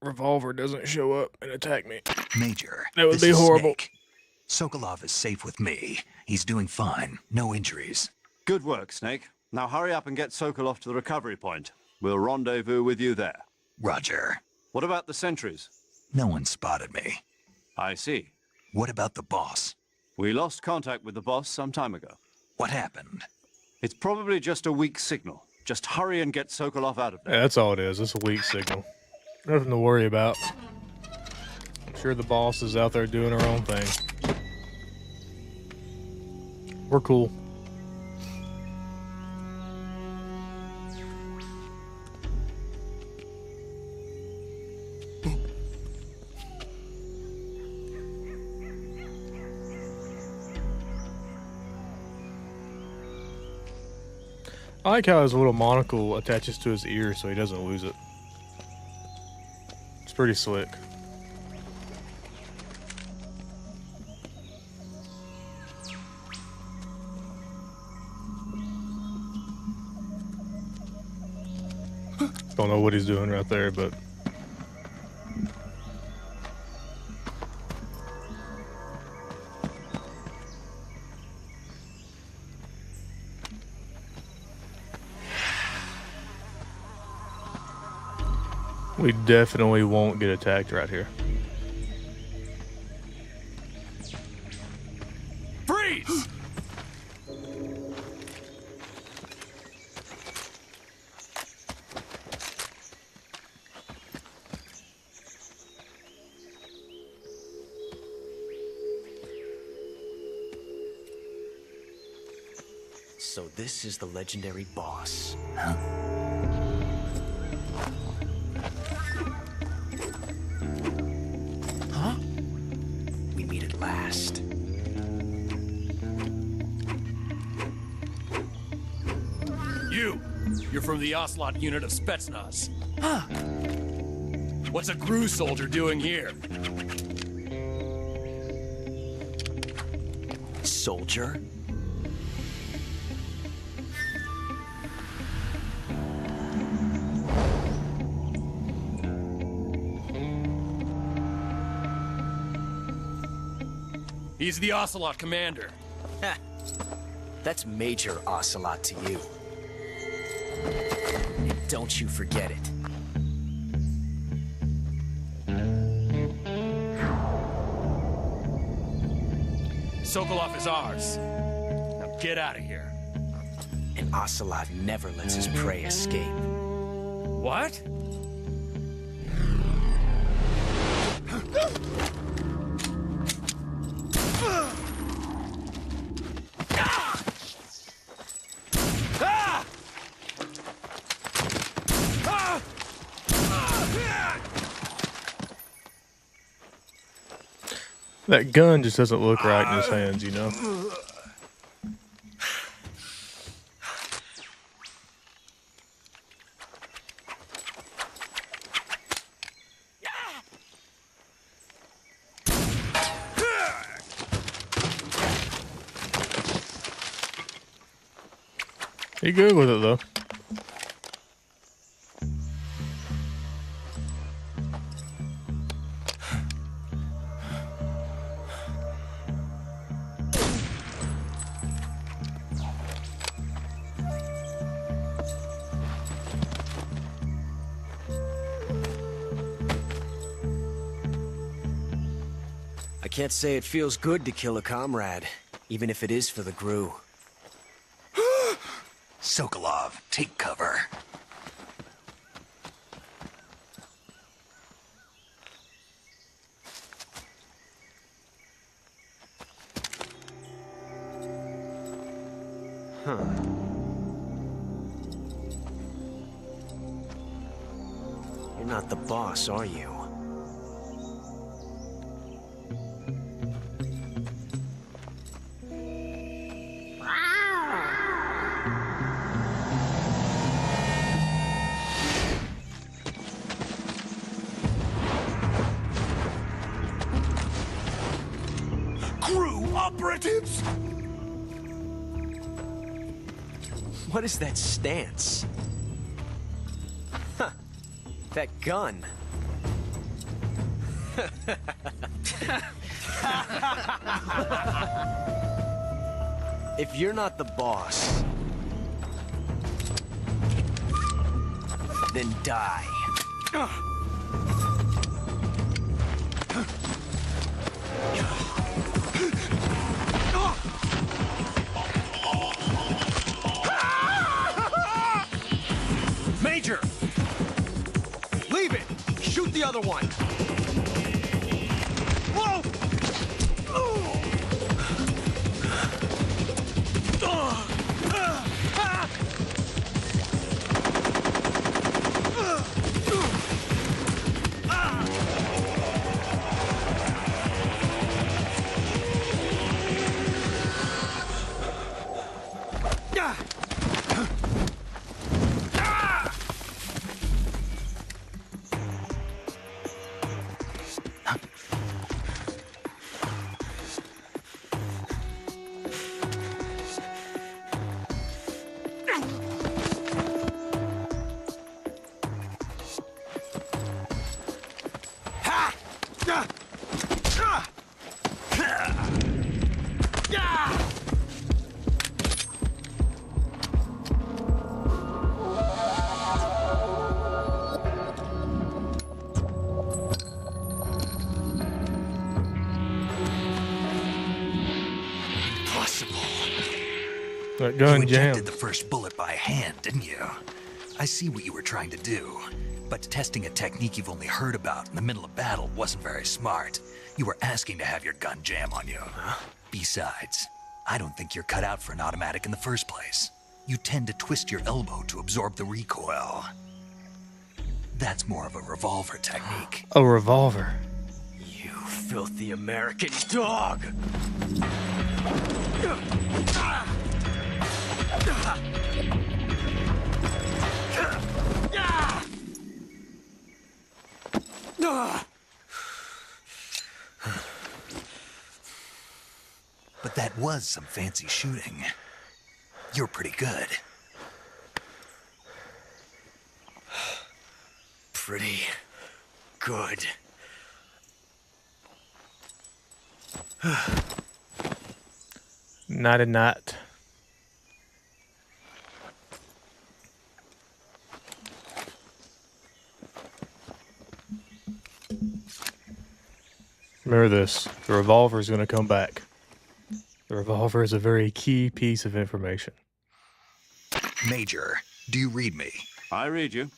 revolver doesn't show up and attack me. Major, that would this be is horrible. Snake. Sokolov is safe with me. He's doing fine. No injuries. Good work, Snake. Now hurry up and get Sokolov to the recovery point. We'll rendezvous with you there. Roger. What about the sentries? No one spotted me. I see. What about the boss? We lost contact with the boss some time ago. What happened? It's probably just a weak signal. Just hurry and get Sokolov out of there. Yeah, that's all it is. It's a weak signal. Nothing to worry about. I'm sure the boss is out there doing her own thing. We're cool. I like how his little monocle attaches to his ear so he doesn't lose it. It's pretty slick. Don't know what he's doing right there, but we definitely won't get attacked right here. Freeze! So this is the legendary boss. Huh? West. You're from the Ocelot unit of Spetsnaz. Huh. What's a GRU soldier doing here? Soldier? He's the Ocelot commander. Ha. That's Major Ocelot to you. And don't you forget it. Sokolov is ours. Now get out of here. And Ocelot never lets his prey escape. What? That gun just doesn't look right in his hands, you know? He good with it, though. I can't say it feels good to kill a comrade, even if it is for the GRU. Sokolov, take cover. Huh. You're not the boss, are you? GRU operatives! What is that stance? Huh. That gun. If you're not the boss, then die. Major! Leave it! Shoot the other one! Whoa! That gun You jam. ejected the first bullet by hand, didn't you? I see what you were trying to do, but testing a technique you've only heard about in the middle of battle wasn't very smart. You were asking to have your gun jam on you. Besides, I don't think you're cut out for an automatic in the first place. You tend to twist your elbow to absorb the recoil. That's more of a revolver technique. A revolver. You filthy American dog! But that was some fancy shooting. You're pretty good. Pretty good. Nighty night. Remember this. The revolver is going to come back. The revolver is a very key piece of information. Major, do you read me? I read you.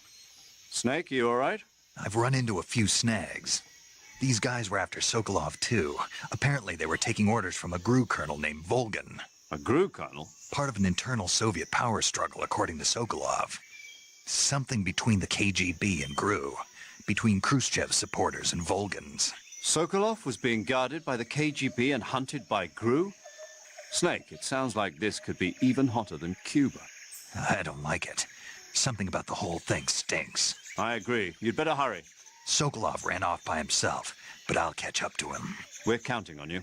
Snake, you all right? I've run into a few snags. These guys were after Sokolov too. Apparently they were taking orders from a GRU colonel named Volgan. A GRU colonel? Part of an internal Soviet power struggle, according to Sokolov. Something between the KGB and GRU. Between Khrushchev's supporters and Volgan's. Sokolov was being guarded by the KGB and hunted by GRU? Snake, it sounds like this could be even hotter than Cuba. I don't like it. Something about the whole thing stinks. I agree. You'd better hurry. Sokolov ran off by himself, but I'll catch up to him. We're counting on you.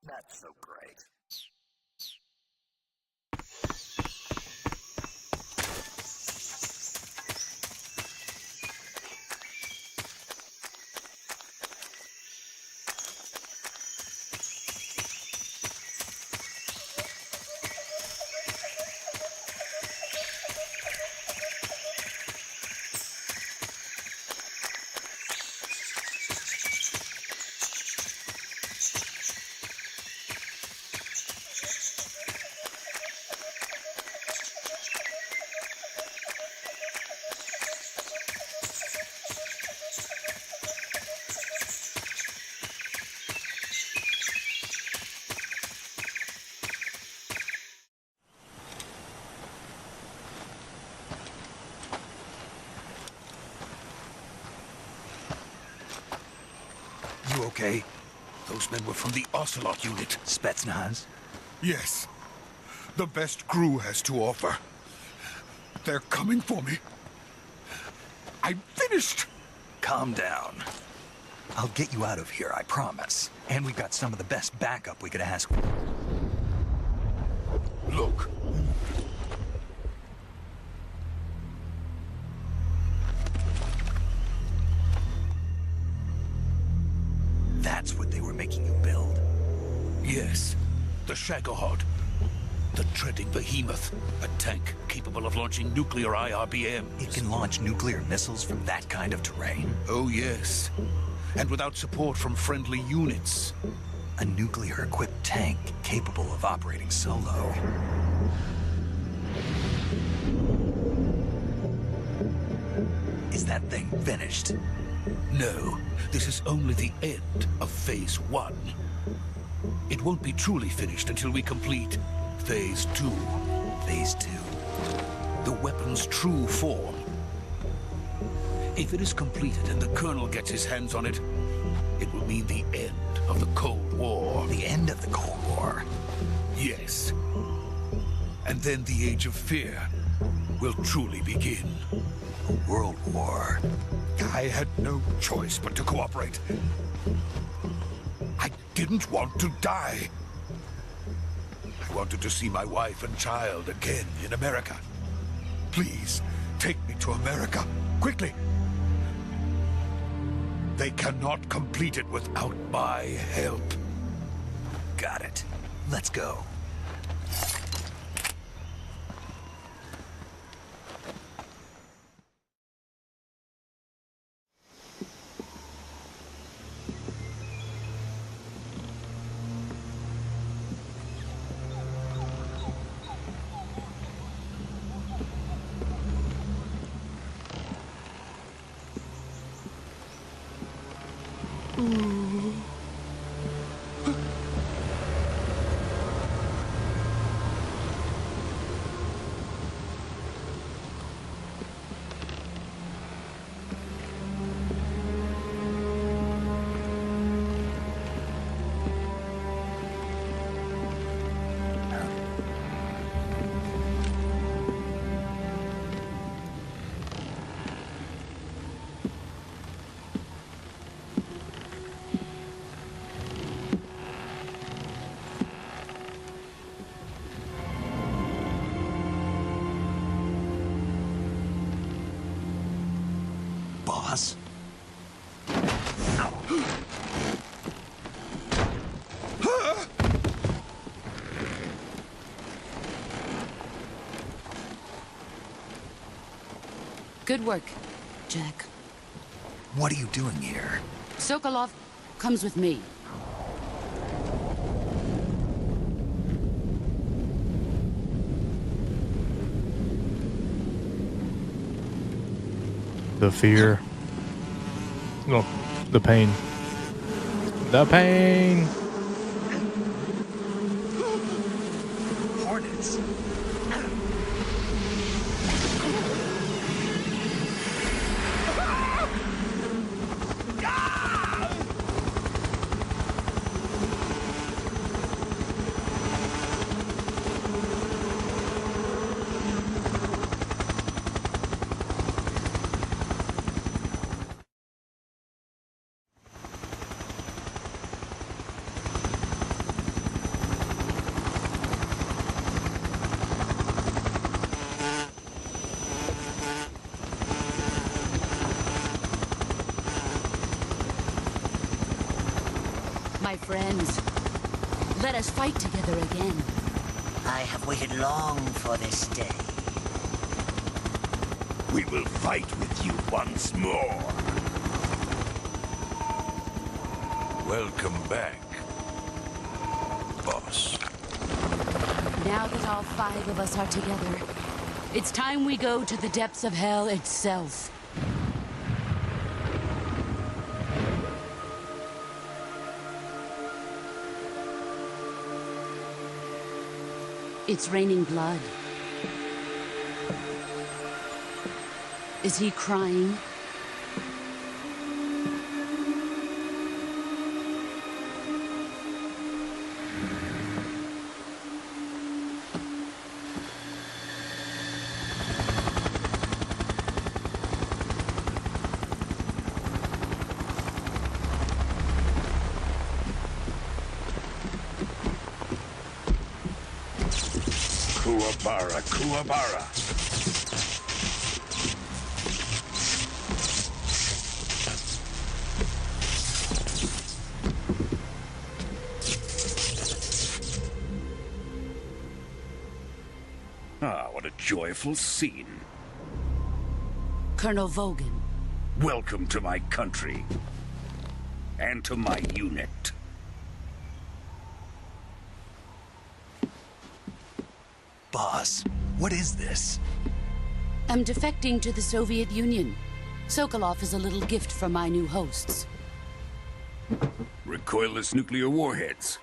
That's so great. You okay? Those men were from the Ocelot unit. Spetsnaz? Yes. The best GRU has to offer. They're coming for me. I'm finished! Calm down. I'll get you out of here, I promise. And we've got some of the best backup we could ask. Look. That's what they were making you build? Yes. The Shagohod. The treading behemoth. A tank capable of launching nuclear IRBMs. It can launch nuclear missiles from that kind of terrain? Oh, yes. And without support from friendly units. A nuclear-equipped tank capable of operating solo. Is that thing finished? No, this is only the end of Phase 1. It won't be truly finished until we complete Phase 2. Phase 2. The weapon's true form. If it is completed and the Colonel gets his hands on it, it will mean the end of the Cold War. The end of the Cold War? Yes. And then the Age of Fear will truly begin. A world war. I had no choice but to cooperate. I didn't want to die. I wanted to see my wife and child again in America. Please, take me to America, quickly. They cannot complete it without my help. Got it. Let's go. Boss? Good work, Jack. What are you doing here? Sokolov comes with me. The fear. No, the pain. The pain! Hornets. My friends, let us fight together again. I have waited long for this day. We will fight with you once more. Welcome back, boss. Now that all 5 of us are together, it's time we go to the depths of hell itself. It's raining blood. Is he crying? Kuwabara, Kuwabara. Ah, what a joyful scene. Colonel Vogan. Welcome to my country. And to my unit. Boss, what is this? I'm defecting to the Soviet Union. Sokolov is a little gift from my new hosts. Recoilless nuclear warheads.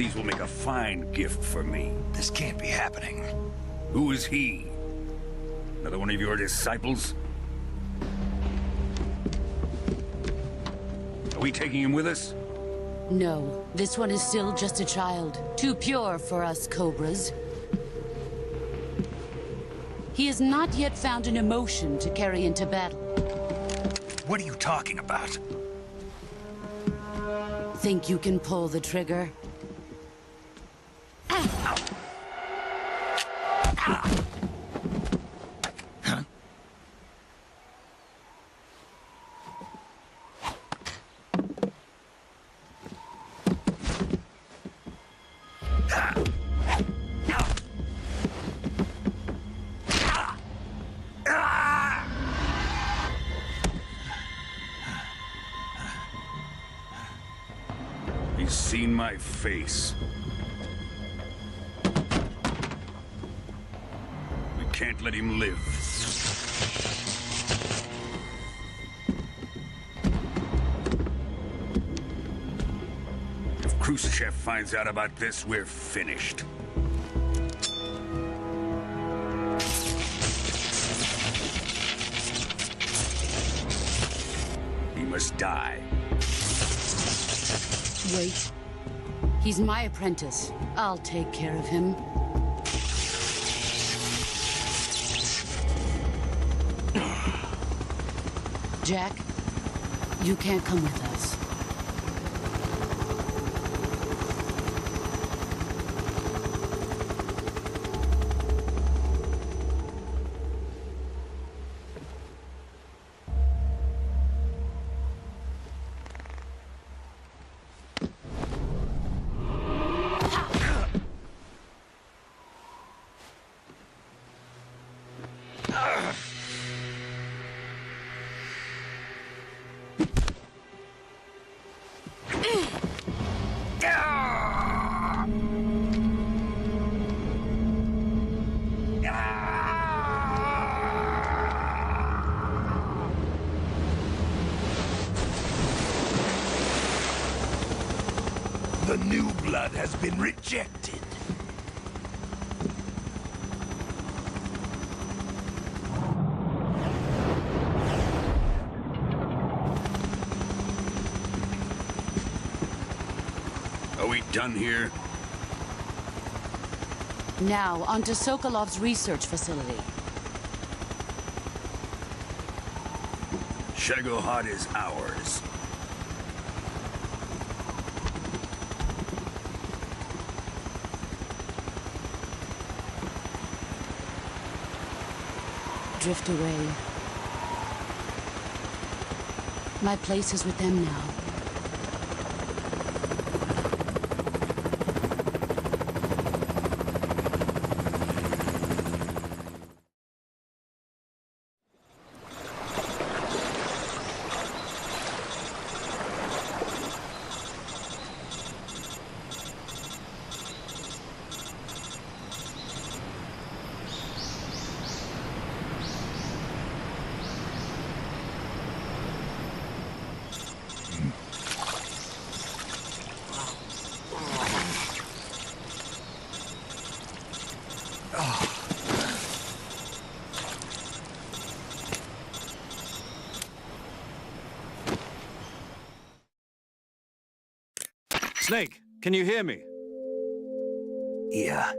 These will make a fine gift for me. This can't be happening. Who is he? Another one of your disciples? Are we taking him with us? No, this one is still just a child. Too pure for us Cobras. He has not yet found an emotion to carry into battle. What are you talking about? Think you can pull the trigger? He's seen my face. We can't let him live. If Khrushchev finds out about this, we're finished. He must die. Wait. He's my apprentice. I'll take care of him. Jack, you can't come with us. The new blood has been rejected. Are we done here? Now, onto Sokolov's research facility. Shagohod is ours. Drift away. My place is with them now. Snake, can you hear me? Yeah.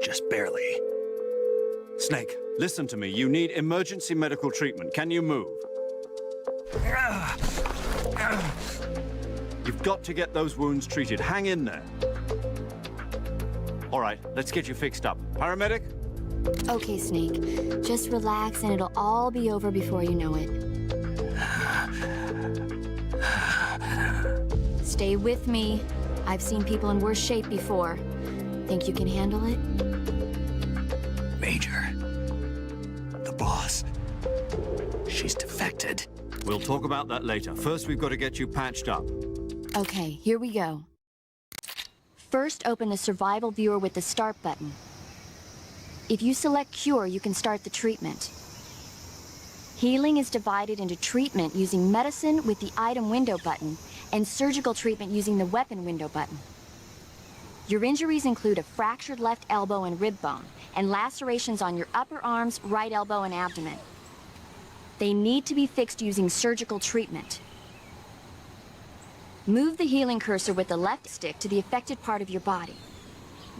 Just barely. Snake, listen to me. You need emergency medical treatment. Can you move? You've got to get those wounds treated. Hang in there. All right, let's get you fixed up. Paramedic? Okay, Snake. Just relax and it'll all be over before you know it. Stay with me. I've seen people in worse shape before. Think you can handle it? Major. The boss. She's defected. We'll talk about that later. First, we've got to get you patched up. Okay, here we go. First, open the survival viewer with the start button. If you select cure, you can start the treatment. Healing is divided into treatment using medicine with the item window button and surgical treatment using the weapon window button. Your injuries include a fractured left elbow and rib bone, and lacerations on your upper arms, right elbow, and abdomen. They need to be fixed using surgical treatment. Move the healing cursor with the left stick to the affected part of your body.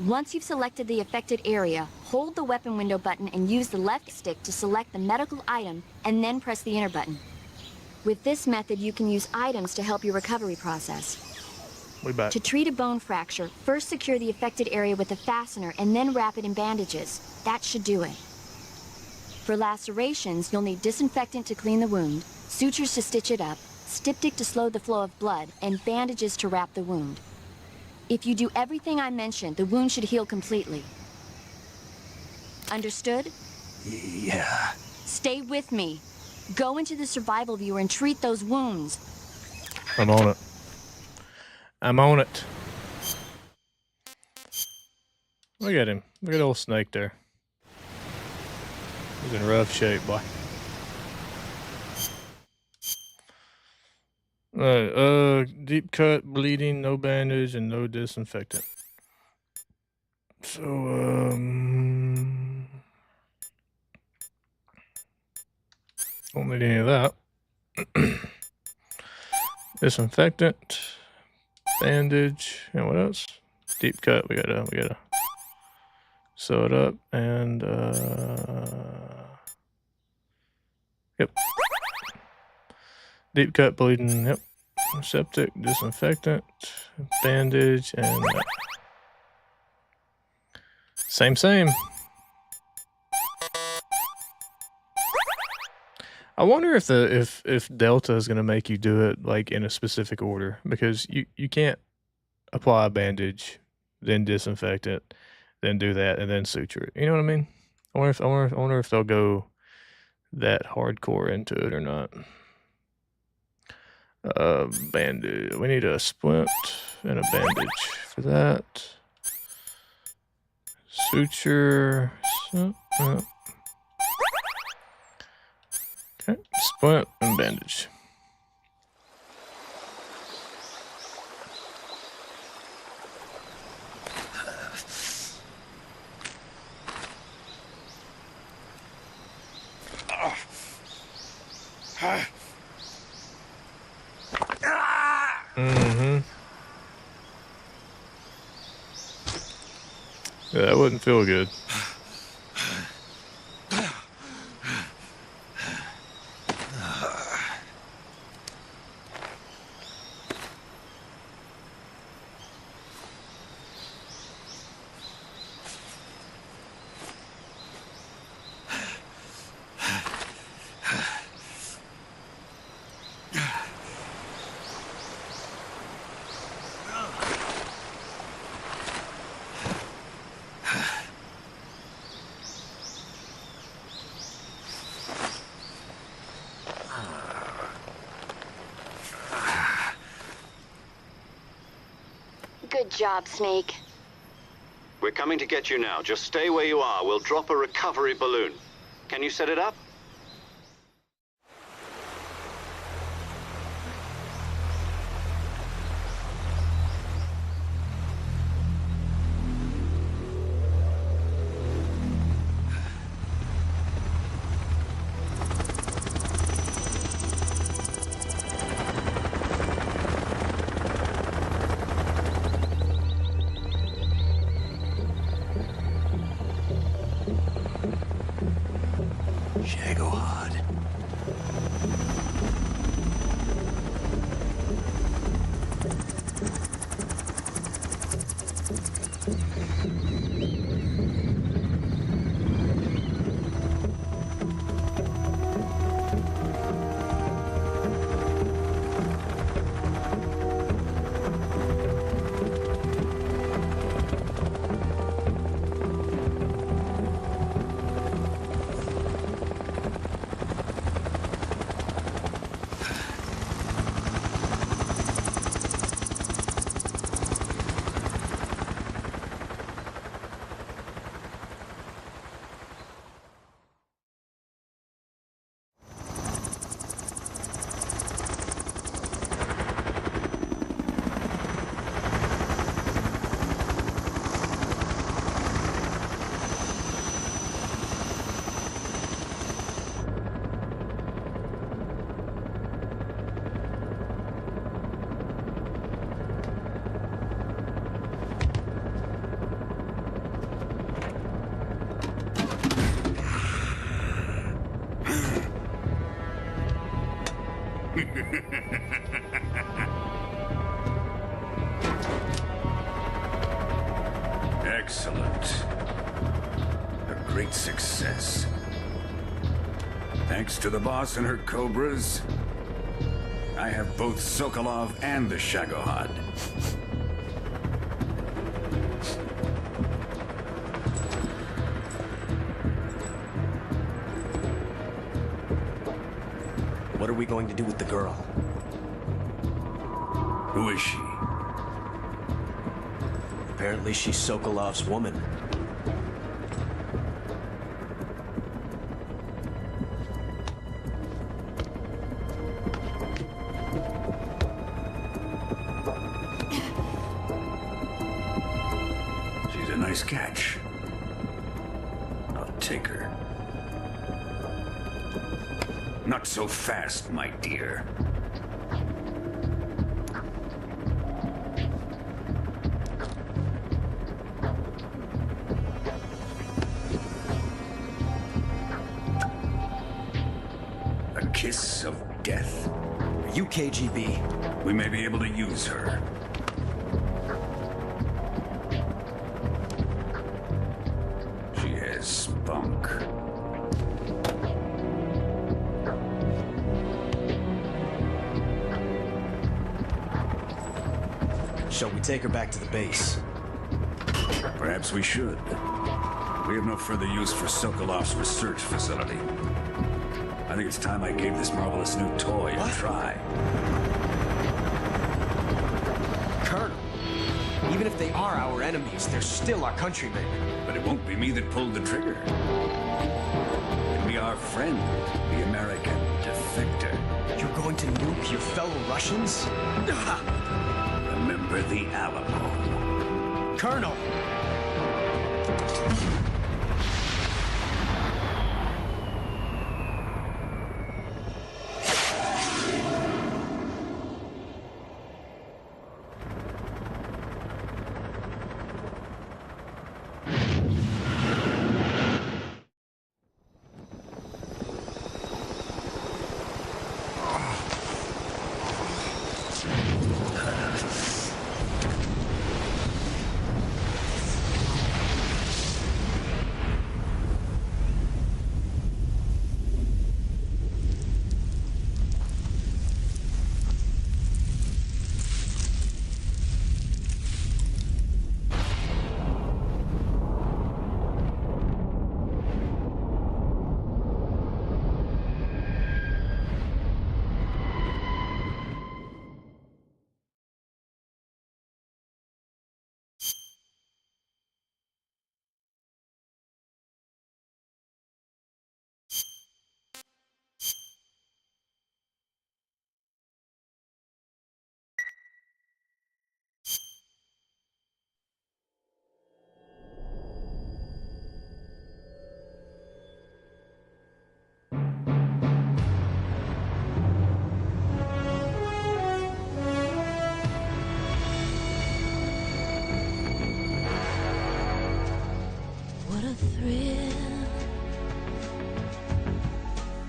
Once you've selected the affected area, hold the weapon window button and use the left stick to select the medical item, and then press the enter button. With this method, you can use items to help your recovery process. We back. To treat a bone fracture, first secure the affected area with a fastener and then wrap it in bandages. That should do it. For lacerations, you'll need disinfectant to clean the wound, sutures to stitch it up, styptic to slow the flow of blood, and bandages to wrap the wound. If you do everything I mentioned, the wound should heal completely. Understood? Yeah. Stay with me. Go into the survival viewer and treat those wounds. I'm on it. I'm on it. Look at him. Look at old Snake there. He's in rough shape, boy. Deep cut, bleeding, no bandage, and no disinfectant. So, don't need any of that. Disinfectant, bandage, and what else? Deep cut. We gotta sew it up and yep. Deep cut, bleeding. Yep. Septic, disinfectant, bandage, and same. I wonder if Delta is gonna make you do it like in a specific order, because you can't apply a bandage, then disinfect it, then do that, and then suture it. You know what I mean? I wonder if they'll go that hardcore into it or not. Bandage. We need a splint and a bandage for that. Suture. Okay, splint and bandage. Yeah, that wouldn't feel good. Good job, Snake. We're coming to get you now. Just stay where you are. We'll drop a recovery balloon. Can you set it up? Shagohod. Excellent. A great success. Thanks to the boss and her cobras, I have both Sokolov and the Shagohod. What are we going to do with the girl? Who is she? Apparently she's Sokolov's woman. She's a nice catch. I'll take her. Not so fast, my dear. A kiss of death? Are you KGB? We may be able to use her. She has spunk. Shall we take her back to the base? Perhaps we should. We have no further use for Sokolov's research facility. I think it's time I gave this marvelous new toy a try. Colonel, even if they are our enemies, they're still our countrymen. But it won't be me that pulled the trigger. It'll be our friend, the American defector. You're going to nuke your fellow Russians? Remember the Alamo. Colonel! What a thrill,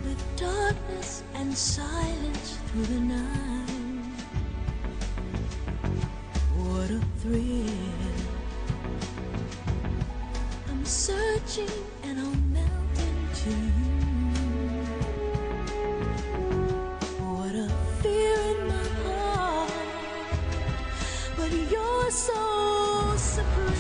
with darkness and silence through the night. What a thrill, I'm searching and I'll melt into you. What a fear in my heart, but you're so supreme.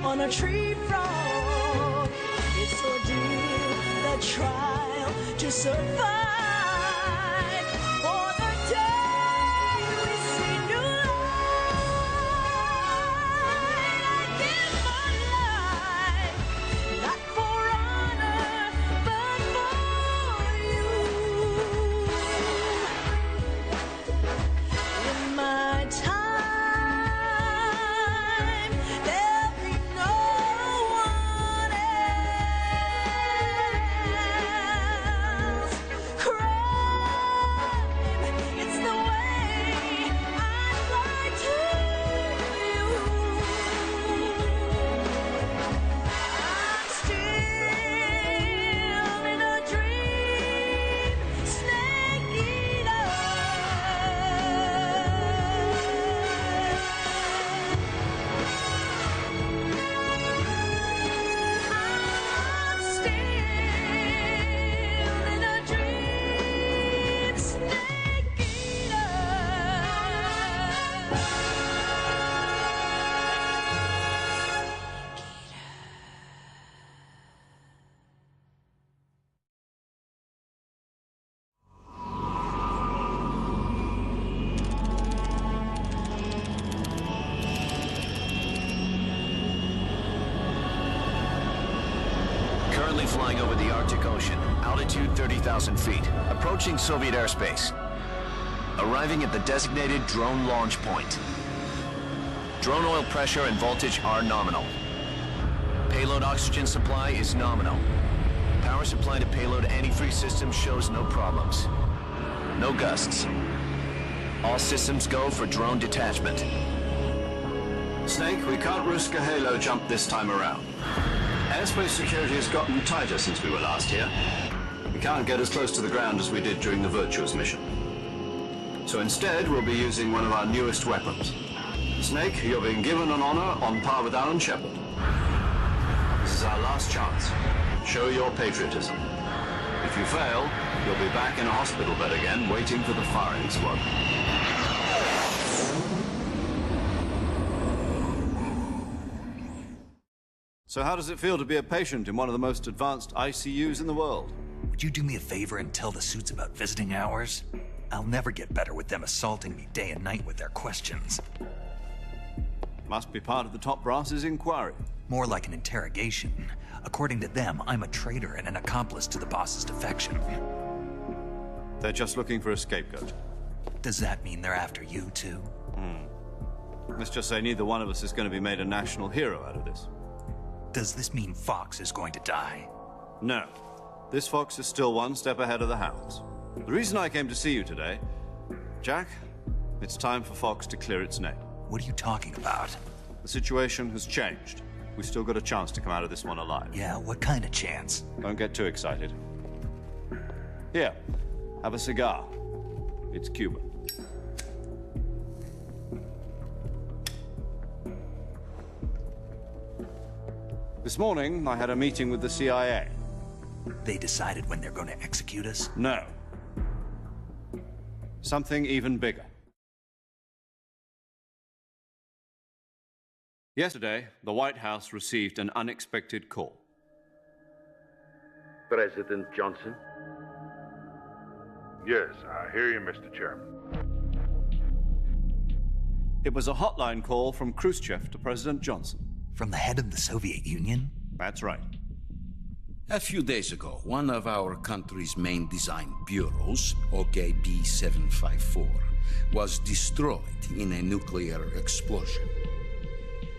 On a tree frog, it's ordeal, the trial to survive. For the day we see new light, I give my life, not for honor, but for you. In my time, there'll be no one else. Crime, it's the way I lie to you. I'm still in a dream, snake eater. I'm still in a dream, snake eater. Currently flying over the Arctic Ocean, altitude 30,000 feet, approaching Soviet airspace. Arriving at the designated drone launch point. Drone oil pressure and voltage are nominal. Payload oxygen supply is nominal. Power supply to payload antifreeze system shows no problems. No gusts. All systems go for drone detachment. Snake, we can't risk a halo jump this time around. Airspace security has gotten tighter since we were last here. We can't get as close to the ground as we did during the Virtuous mission. So instead, we'll be using one of our newest weapons. Snake, you're being given an honor on par with Alan Shepard. This is our last chance. Show your patriotism. If you fail, you'll be back in a hospital bed again, waiting for the firing squad. So how does it feel to be a patient in one of the most advanced ICUs in the world? Would you do me a favor and tell the suits about visiting hours? I'll never get better with them assaulting me day and night with their questions. Must be part of the top brass's inquiry. More like an interrogation. According to them, I'm a traitor and an accomplice to the boss's defection. They're just looking for a scapegoat. Does that mean they're after you, too? Let's just say neither one of us is going to be made a national hero out of this. Does this mean Fox is going to die? No. This fox is still one step ahead of the hounds. The reason I came to see you today, Jack, it's time for Fox to clear its name. What are you talking about? The situation has changed. We've still got a chance to come out of this one alive. Yeah, what kind of chance? Don't get too excited. Here, have a cigar. It's Cuban. This morning, I had a meeting with the CIA. They decided when they're going to execute us? No. Something even bigger. Yesterday, the White House received an unexpected call. President Johnson? Yes, I hear you, Mr. Chairman. It was a hotline call from Khrushchev to President Johnson. From the head of the Soviet Union? That's right. A few days ago, one of our country's main design bureaus, OKB 754, was destroyed in a nuclear explosion.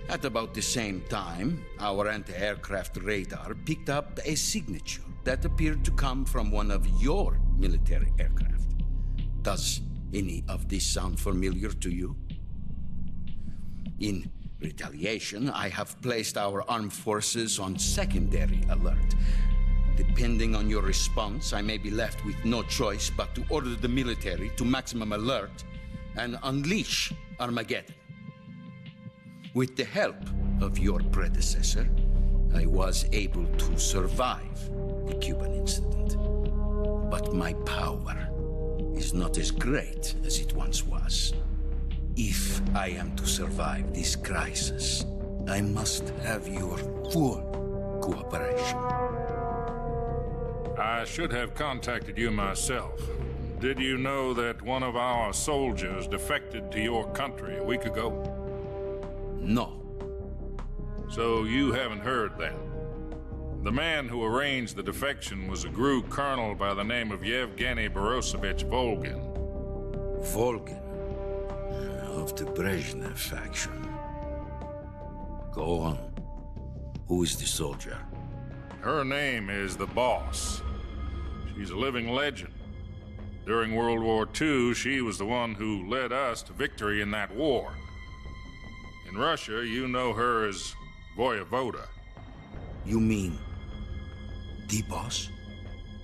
At about the same time, our anti-aircraft radar picked up a signature that appeared to come from one of your military aircraft. Does any of this sound familiar to you? In retaliation, I have placed our armed forces on secondary alert. Depending on your response, I may be left with no choice but to order the military to maximum alert and unleash Armageddon. With the help of your predecessor, I was able to survive the Cuban incident. But my power is not as great as it once was. If I am to survive this crisis, I must have your full cooperation. I should have contacted you myself. Did you know that one of our soldiers defected to your country a week ago? No. So you haven't heard then? The man who arranged the defection was a GRU colonel by the name of Yevgeny Borosovich Volgin. Volgin? Of the Brezhnev faction. Go on. Who is the soldier? Her name is the Boss. She's a living legend. During World War II, she was the one who led us to victory in that war. In Russia, you know her as Voyevoda. You mean the Boss?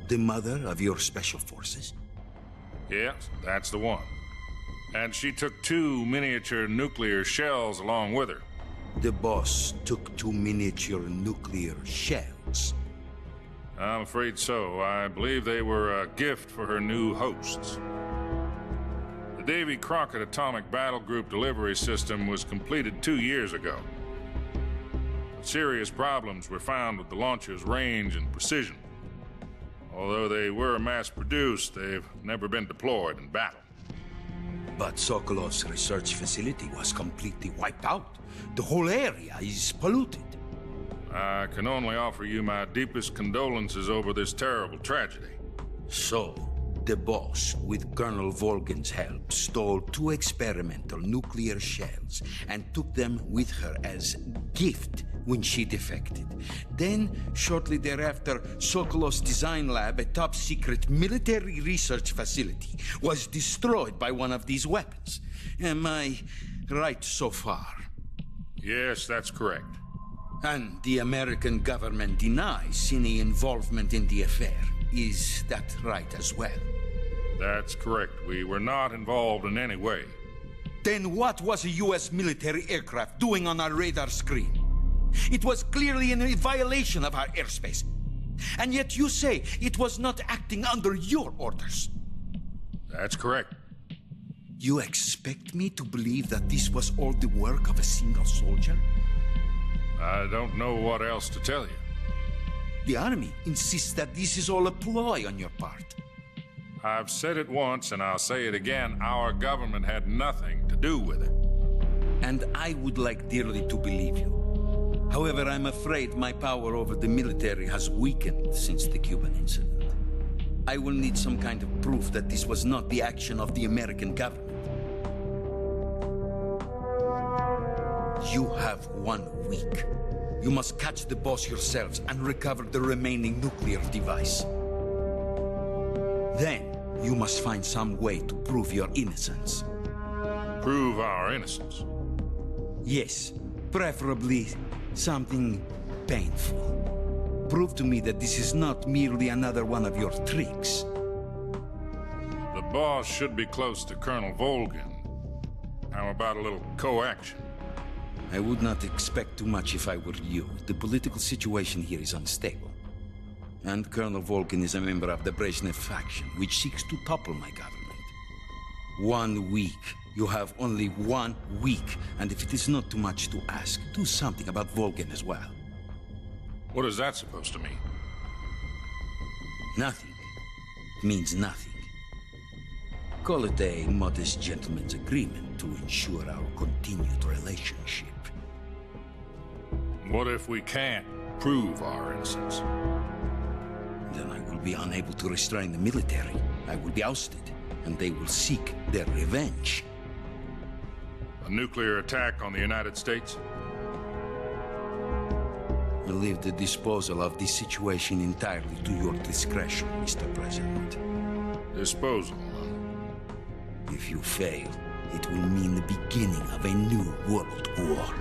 The mother of your special forces? Yes, that's the one. And she took 2 miniature nuclear shells along with her. The Boss took 2 miniature nuclear shells? I'm afraid so. I believe they were a gift for her new hosts. The Davy Crockett Atomic Battle Group delivery system was completed 2 years ago. But serious problems were found with the launcher's range and precision. Although they were mass-produced, they've never been deployed in battle. But Sokolov's research facility was completely wiped out. The whole area is polluted. I can only offer you my deepest condolences over this terrible tragedy. So, the Boss, with Colonel Volgin's help, stole 2 experimental nuclear shells and took them with her as gift when she defected. Then, shortly thereafter, Sokolov's design lab, a top-secret military research facility, was destroyed by one of these weapons. Am I right so far? Yes, that's correct. And the American government denies any involvement in the affair. Is that right as well? That's correct. We were not involved in any way. Then what was a U.S. military aircraft doing on our radar screen? It was clearly in violation of our airspace. And yet you say it was not acting under your orders. That's correct. You expect me to believe that this was all the work of a single soldier? I don't know what else to tell you. The Army insists that this is all a ploy on your part. I've said it once and I'll say it again. Our government had nothing to do with it. And I would like dearly to believe you. However, I'm afraid my power over the military has weakened since the Cuban incident. I will need some kind of proof that this was not the action of the American government. You have 1 week. You must catch the Boss yourselves and recover the remaining nuclear device. Then, you must find some way to prove your innocence. Prove our innocence? Yes, preferably something painful. Prove to me that this is not merely another one of your tricks. The Boss should be close to Colonel Volgin. How about a little co-action? I would not expect too much if I were you. The political situation here is unstable. And Colonel Volgin is a member of the Brezhnev faction, which seeks to topple my government. 1 week. You have only 1 week. And if it is not too much to ask, do something about Volgin as well. What is that supposed to mean? Nothing. It means nothing. Call it a modest gentleman's agreement to ensure our continued relationship. What if we can't prove our innocence? Then I will be unable to restrain the military. I will be ousted, and they will seek their revenge. A nuclear attack on the United States? I leave the disposal of this situation entirely to your discretion, Mr. President. Disposal? If you fail, it will mean the beginning of a new world war.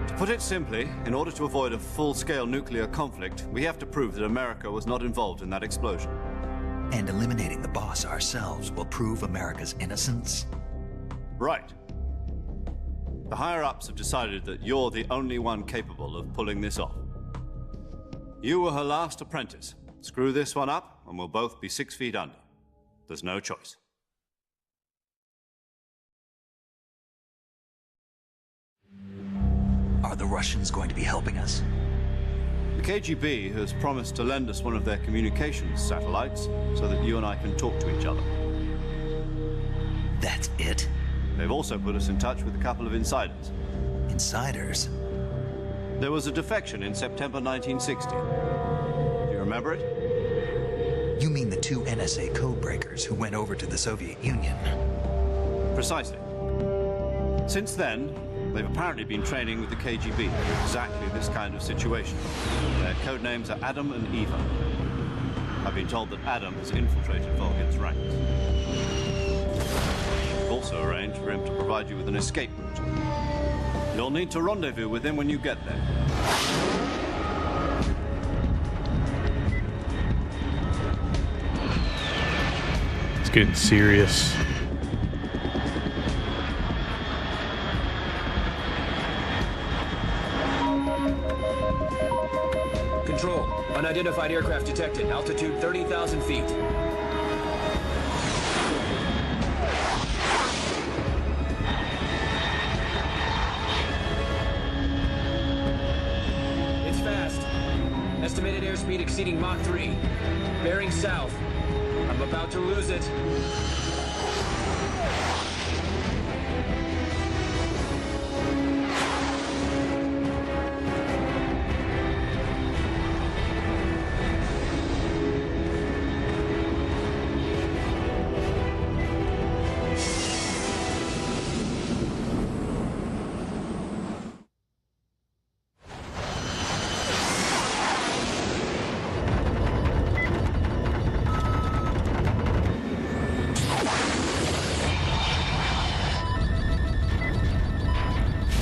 To put it simply, in order to avoid a full-scale nuclear conflict, we have to prove that America was not involved in that explosion. And eliminating the Boss ourselves will prove America's innocence? Right. The higher-ups have decided that you're the only one capable of pulling this off. You were her last apprentice. Screw this one up, and we'll both be 6 feet under. There's no choice. Are the Russians going to be helping us? KGB has promised to lend us one of their communications satellites so that you and I can talk to each other. That's it? They've also put us in touch with a couple of insiders. Insiders? There was a defection in September 1960. Do you remember it? You mean the two NSA codebreakers who went over to the Soviet Union? Precisely. Since then, they've apparently been training with the KGB for exactly this kind of situation. Their code names are Adam and Eva. I've been told that Adam has infiltrated Volgin's ranks. We've also arranged for him to provide you with an escape route. You'll need to rendezvous with him when you get there. It's getting serious. Control. Unidentified aircraft detected. Altitude 30,000 feet. It's fast. Estimated airspeed exceeding Mach 3. Bearing south. I'm about to lose it.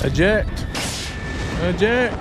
Eject! Eject!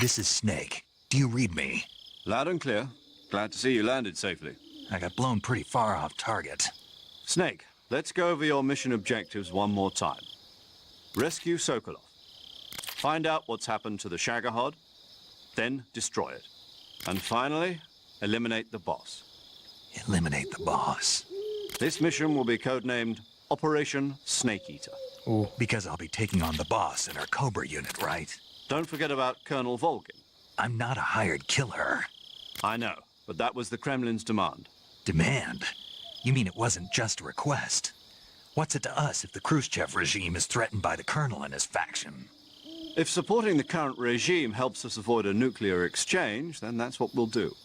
This is Snake. Do you read me? Loud and clear. Glad to see you landed safely. I got blown pretty far off target. Snake, let's go over your mission objectives one more time. Rescue Sokolov. Find out what's happened to the Shagohod, then destroy it. And finally, eliminate the boss. Eliminate the boss. This mission will be codenamed Operation Snake Eater. Ooh. Because I'll be taking on the boss in our Cobra unit, right? Don't forget about Colonel Volgin. I'm not a hired killer. I know, but that was the Kremlin's demand. Demand? You mean it wasn't just a request? What's it to us if the Khrushchev regime is threatened by the Colonel and his faction? If supporting the current regime helps us avoid a nuclear exchange, then that's what we'll do.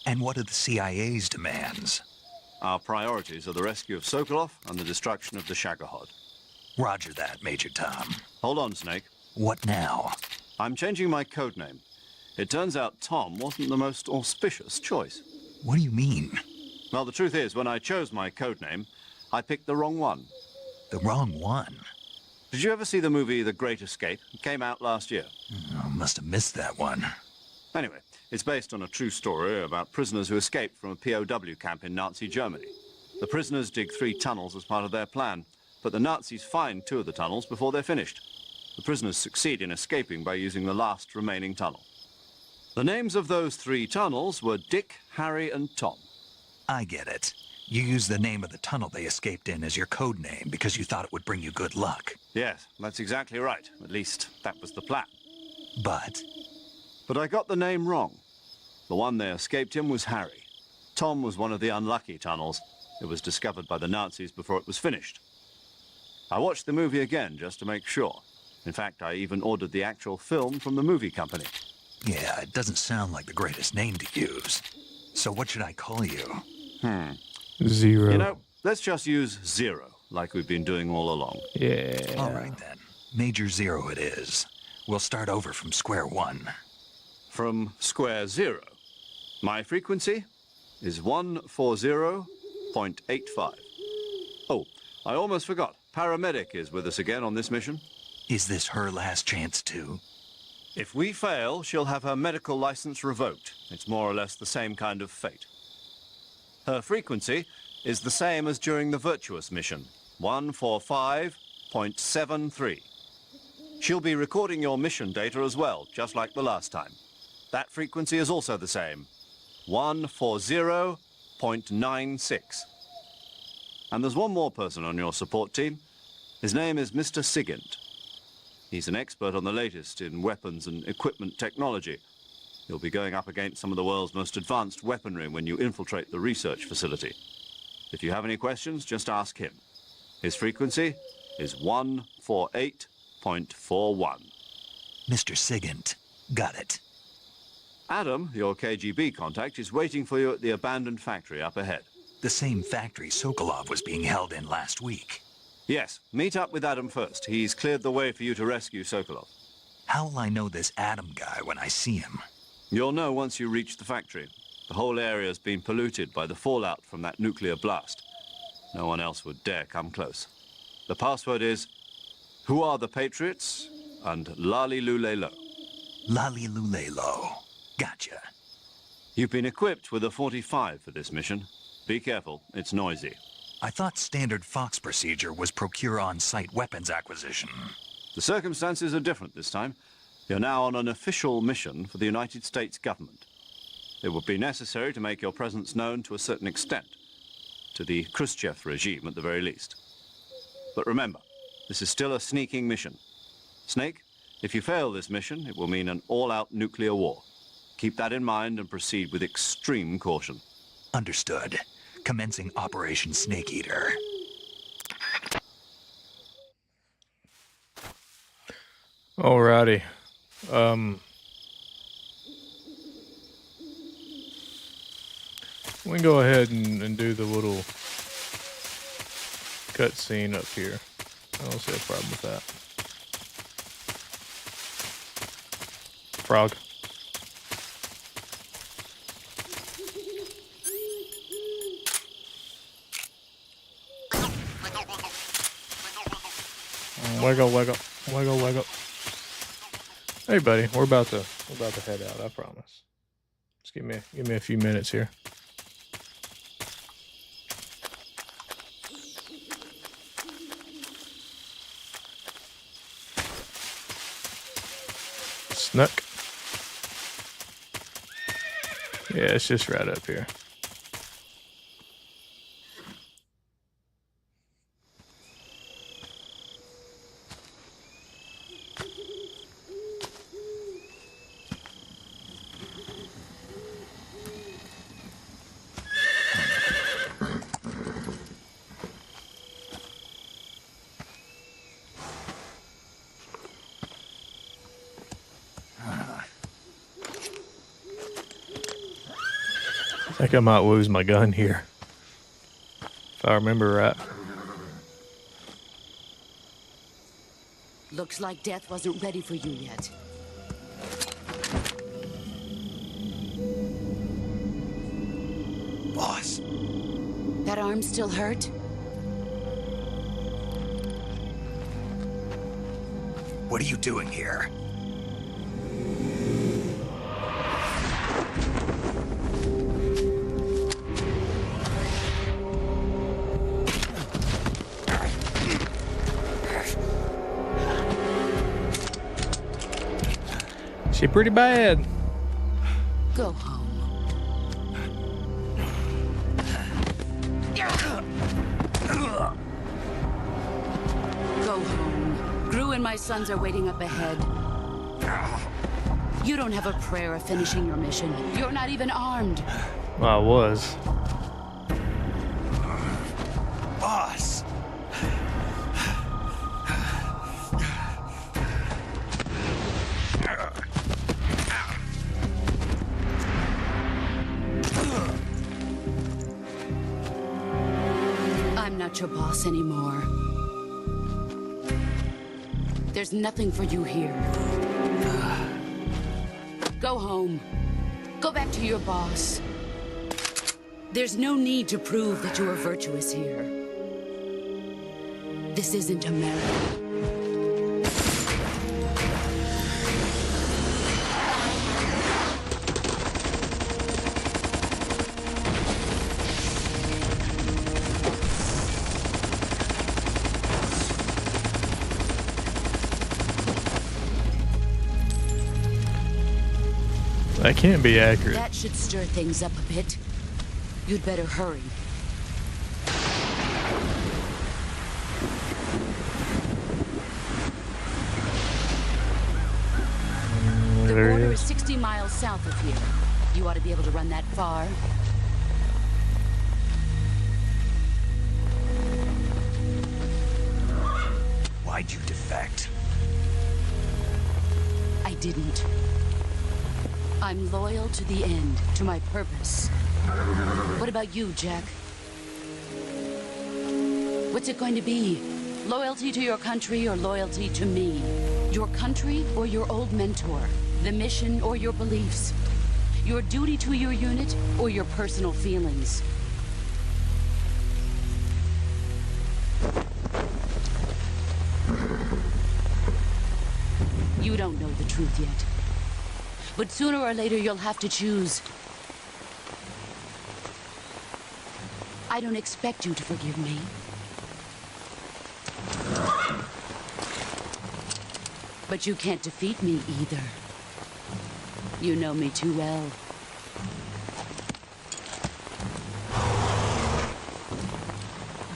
And what are the CIA's demands? Our priorities are the rescue of Sokolov and the destruction of the Shagohod. Roger that, Major Tom. Hold on, Snake. What now? I'm changing my codename. It turns out Tom wasn't the most auspicious choice. What do you mean? Well, the truth is, when I chose my codename, I picked the wrong one. The wrong one? Did you ever see the movie The Great Escape? It came out last year. I must have missed that one. Anyway, it's based on a true story about prisoners who escaped from a POW camp in Nazi Germany. The prisoners dig 3 tunnels as part of their plan, but the Nazis find 2 of the tunnels before they're finished. The prisoners succeed in escaping by using the last remaining tunnel. The names of those 3 tunnels were Dick, Harry, and Tom. I get it. You used the name of the tunnel they escaped in as your code name because you thought it would bring you good luck. Yes, that's exactly right. At least, that was the plan. But I got the name wrong. The one they escaped in was Harry. Tom was one of the unlucky tunnels. It was discovered by the Nazis before it was finished. I watched the movie again just to make sure. In fact, I even ordered the actual film from the movie company. yeah, it doesn't sound like the greatest name to use. So what should I call you? Zero. You know, let's just use Zero, like we've been doing all along. Yeah. All right, then. Major Zero it is. We'll start over from square one. From square 0. My frequency? is 140.85. Oh, I almost forgot. Paramedic is with us again on this mission. Is this her last chance, too? If we fail, she'll have her medical license revoked. It's more or less the same kind of fate. Her frequency is the same as during the Virtuous mission, 145.73. She'll be recording your mission data as well, just like the last time. That frequency is also the same, 140.96. And there's one more person on your support team. His name is Mr. Sigint. He's an expert on the latest in weapons and equipment technology. You'll be going up against some of the world's most advanced weaponry when you infiltrate the research facility. If you have any questions, just ask him. His frequency is 148.41. Mr. Sigint. Got it. Adam, your KGB contact, is waiting for you at the abandoned factory up ahead. The same factory Sokolov was being held in last week. Yes, meet up with Adam first. He's cleared the way for you to rescue Sokolov. How will I know this Adam guy when I see him? You'll know once you reach the factory. The whole area's been polluted by the fallout from that nuclear blast. No one else would dare come close. The password is, "Who are the Patriots?" and Lali Lule Lo. Lali Lule Lo. Gotcha. You've been equipped with a 45 for this mission. Be careful, it's noisy. I thought standard Fox procedure was procure on-site weapons acquisition. The circumstances are different this time. You're now on an official mission for the United States government. It would be necessary to make your presence known to a certain extent, to the Khrushchev regime at the very least. But remember, this is still a sneaking mission. Snake, if you fail this mission, it will mean an all-out nuclear war. Keep that in mind and proceed with extreme caution. Understood. Commencing Operation Snake Eater. Alrighty. We can go ahead and do the little cutscene up here. I don't see a problem with that. Frog. Wiggle, wiggle, wiggle, wiggle. Hey, buddy, we're about to head out. I promise. Just give me a few minutes here. Snuck. Yeah, it's just right up here. I think I might lose my gun here, if I remember right. Looks like death wasn't ready for you yet. Boss. That arm still hurt? What are you doing here? She pretty bad. Go home. Go home. Gru and my sons are waiting up ahead. You don't have a prayer of finishing your mission. You're not even armed. Well, I was. Boss. I'm not your boss anymore. There's nothing for you here. Go home. Go back to your boss. There's no need to prove that you are virtuous here. This isn't America. That can't be accurate. That should stir things up a bit. You'd better hurry. The border is 60 miles south of here. You ought to be able to run that far. Why'd you defect? I didn't. I'm loyal to the end, to my purpose. What about you, Jack? What's it going to be? Loyalty to your country or loyalty to me? Your country or your old mentor? The mission or your beliefs? Your duty to your unit or your personal feelings? You don't know the truth yet. But sooner or later, you'll have to choose. I don't expect you to forgive me. But you can't defeat me either. You know me too well.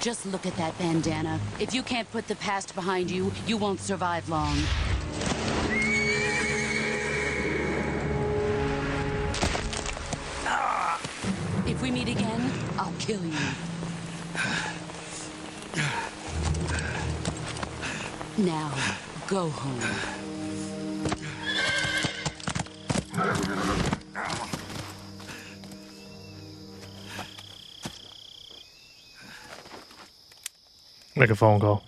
Just look at that bandana. If you can't put the past behind you, you won't survive long. If we meet again, I'll kill you. Now, go home. Make a phone call.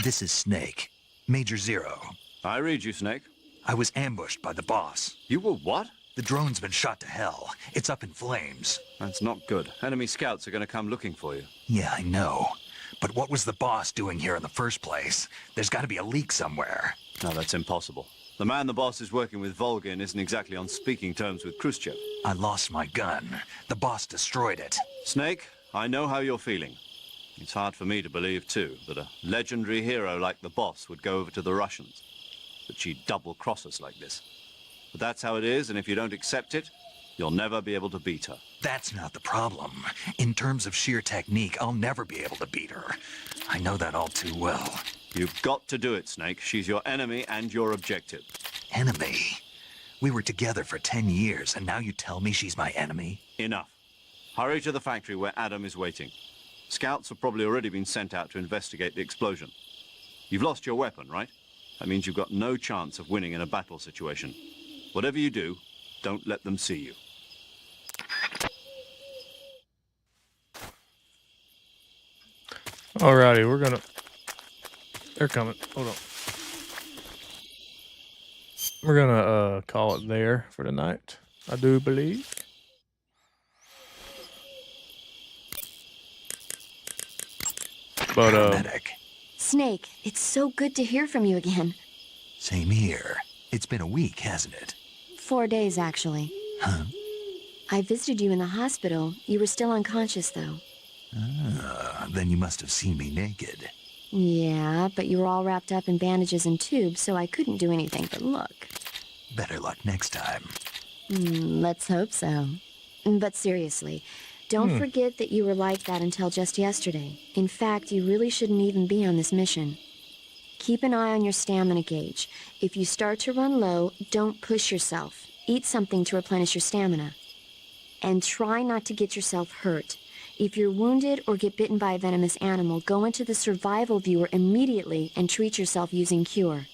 This is Snake. Major Zero. I read you, Snake. I was ambushed by the boss. You were what? The drone's been shot to hell. It's up in flames. That's not good. Enemy scouts are going to come looking for you. Yeah, I know. But what was the boss doing here in the first place? There's got to be a leak somewhere. No, that's impossible. The man the boss is working with, Volgin, isn't exactly on speaking terms with Khrushchev. I lost my gun. The boss destroyed it. Snake, I know how you're feeling. It's hard for me to believe, too, that a legendary hero like the boss would go over to the Russians. That she'd double-cross us like this. But that's how it is, and if you don't accept it, you'll never be able to beat her. That's not the problem. In terms of sheer technique, I'll never be able to beat her. I know that all too well. You've got to do it, Snake. She's your enemy and your objective. Enemy? We were together for 10 years, and now you tell me she's my enemy? Enough. Hurry to the factory where Adam is waiting. Scouts have probably already been sent out to investigate the explosion. You've lost your weapon, right? That means you've got no chance of winning in a battle situation. Whatever you do, don't let them see you. Alrighty, we're gonna... They're coming. Hold on. We're gonna call it there for tonight, I do believe. But Paramedic. Snake, it's so good to hear from you again. Same here. It's been a week, hasn't it? 4 days, actually. Huh? I visited you in the hospital. You were still unconscious, though. Then you must have seen me naked. Yeah, but you were all wrapped up in bandages and tubes, so I couldn't do anything but look. Better luck next time. Let's hope so. But seriously, don't forget that you were like that until just yesterday. In fact, you really shouldn't even be on this mission. Keep an eye on your stamina gauge. If you start to run low, don't push yourself. Eat something to replenish your stamina. And try not to get yourself hurt. If you're wounded or get bitten by a venomous animal, go into the survival viewer immediately and treat yourself using Cure.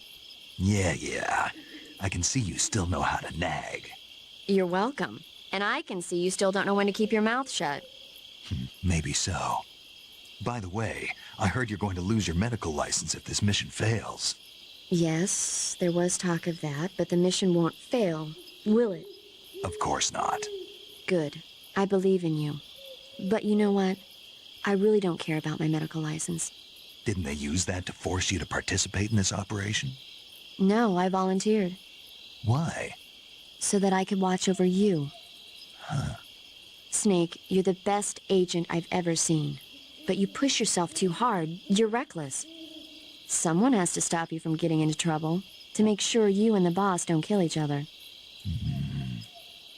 Yeah. I can see you still know how to nag. You're welcome. And I can see you still don't know when to keep your mouth shut. Maybe so. By the way, I heard you're going to lose your medical license if this mission fails. Yes, there was talk of that, but the mission won't fail, will it? Of course not. Good. I believe in you. But you know what? I really don't care about my medical license. Didn't they use that to force you to participate in this operation? No, I volunteered. Why? So that I could watch over you. Huh. Snake, you're the best agent I've ever seen. But you push yourself too hard. You're reckless. Someone has to stop you from getting into trouble, to make sure you and the boss don't kill each other.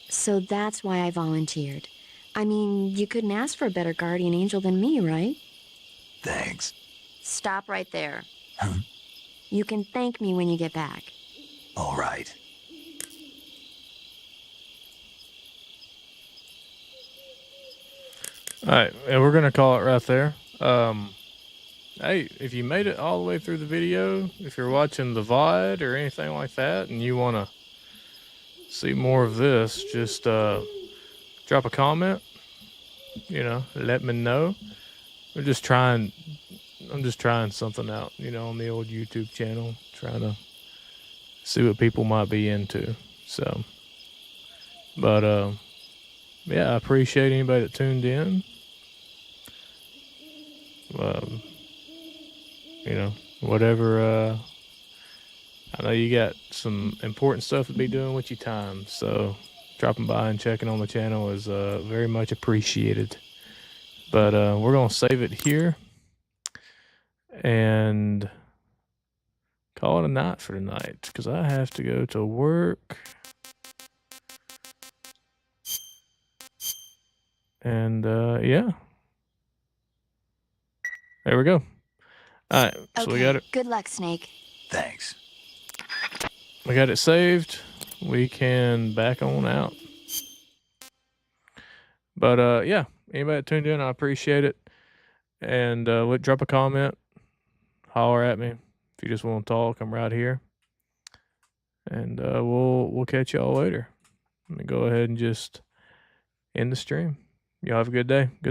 So that's why I volunteered. I mean, you couldn't ask for a better guardian angel than me, right? Thanks. Stop right there. Huh? You can thank me when you get back. All right. Alright, and we're gonna call it right there. Hey, if you made it all the way through the video, if you're watching the VOD or anything like that, and you want to see more of this, just drop a comment. You know, let me know. I'm just trying something out, you know, on the old YouTube channel, trying to see what people might be into. So, but yeah, I appreciate anybody that tuned in. You know, whatever. I know you got some important stuff to be doing with your time, so dropping by and checking on the channel is very much appreciated. But we're gonna save it here and call it a night for tonight because I have to go to work. And yeah, there we go. All right, so Okay, we got it. good luck, Snake. Thanks. We got it saved. We can back on out. But yeah, anybody that tuned in, I appreciate it. And drop a comment, holler at me if you just want to talk. I'm right here, and we'll catch y'all later. Let me go ahead and just end the stream. Y'all have a good day. Good night.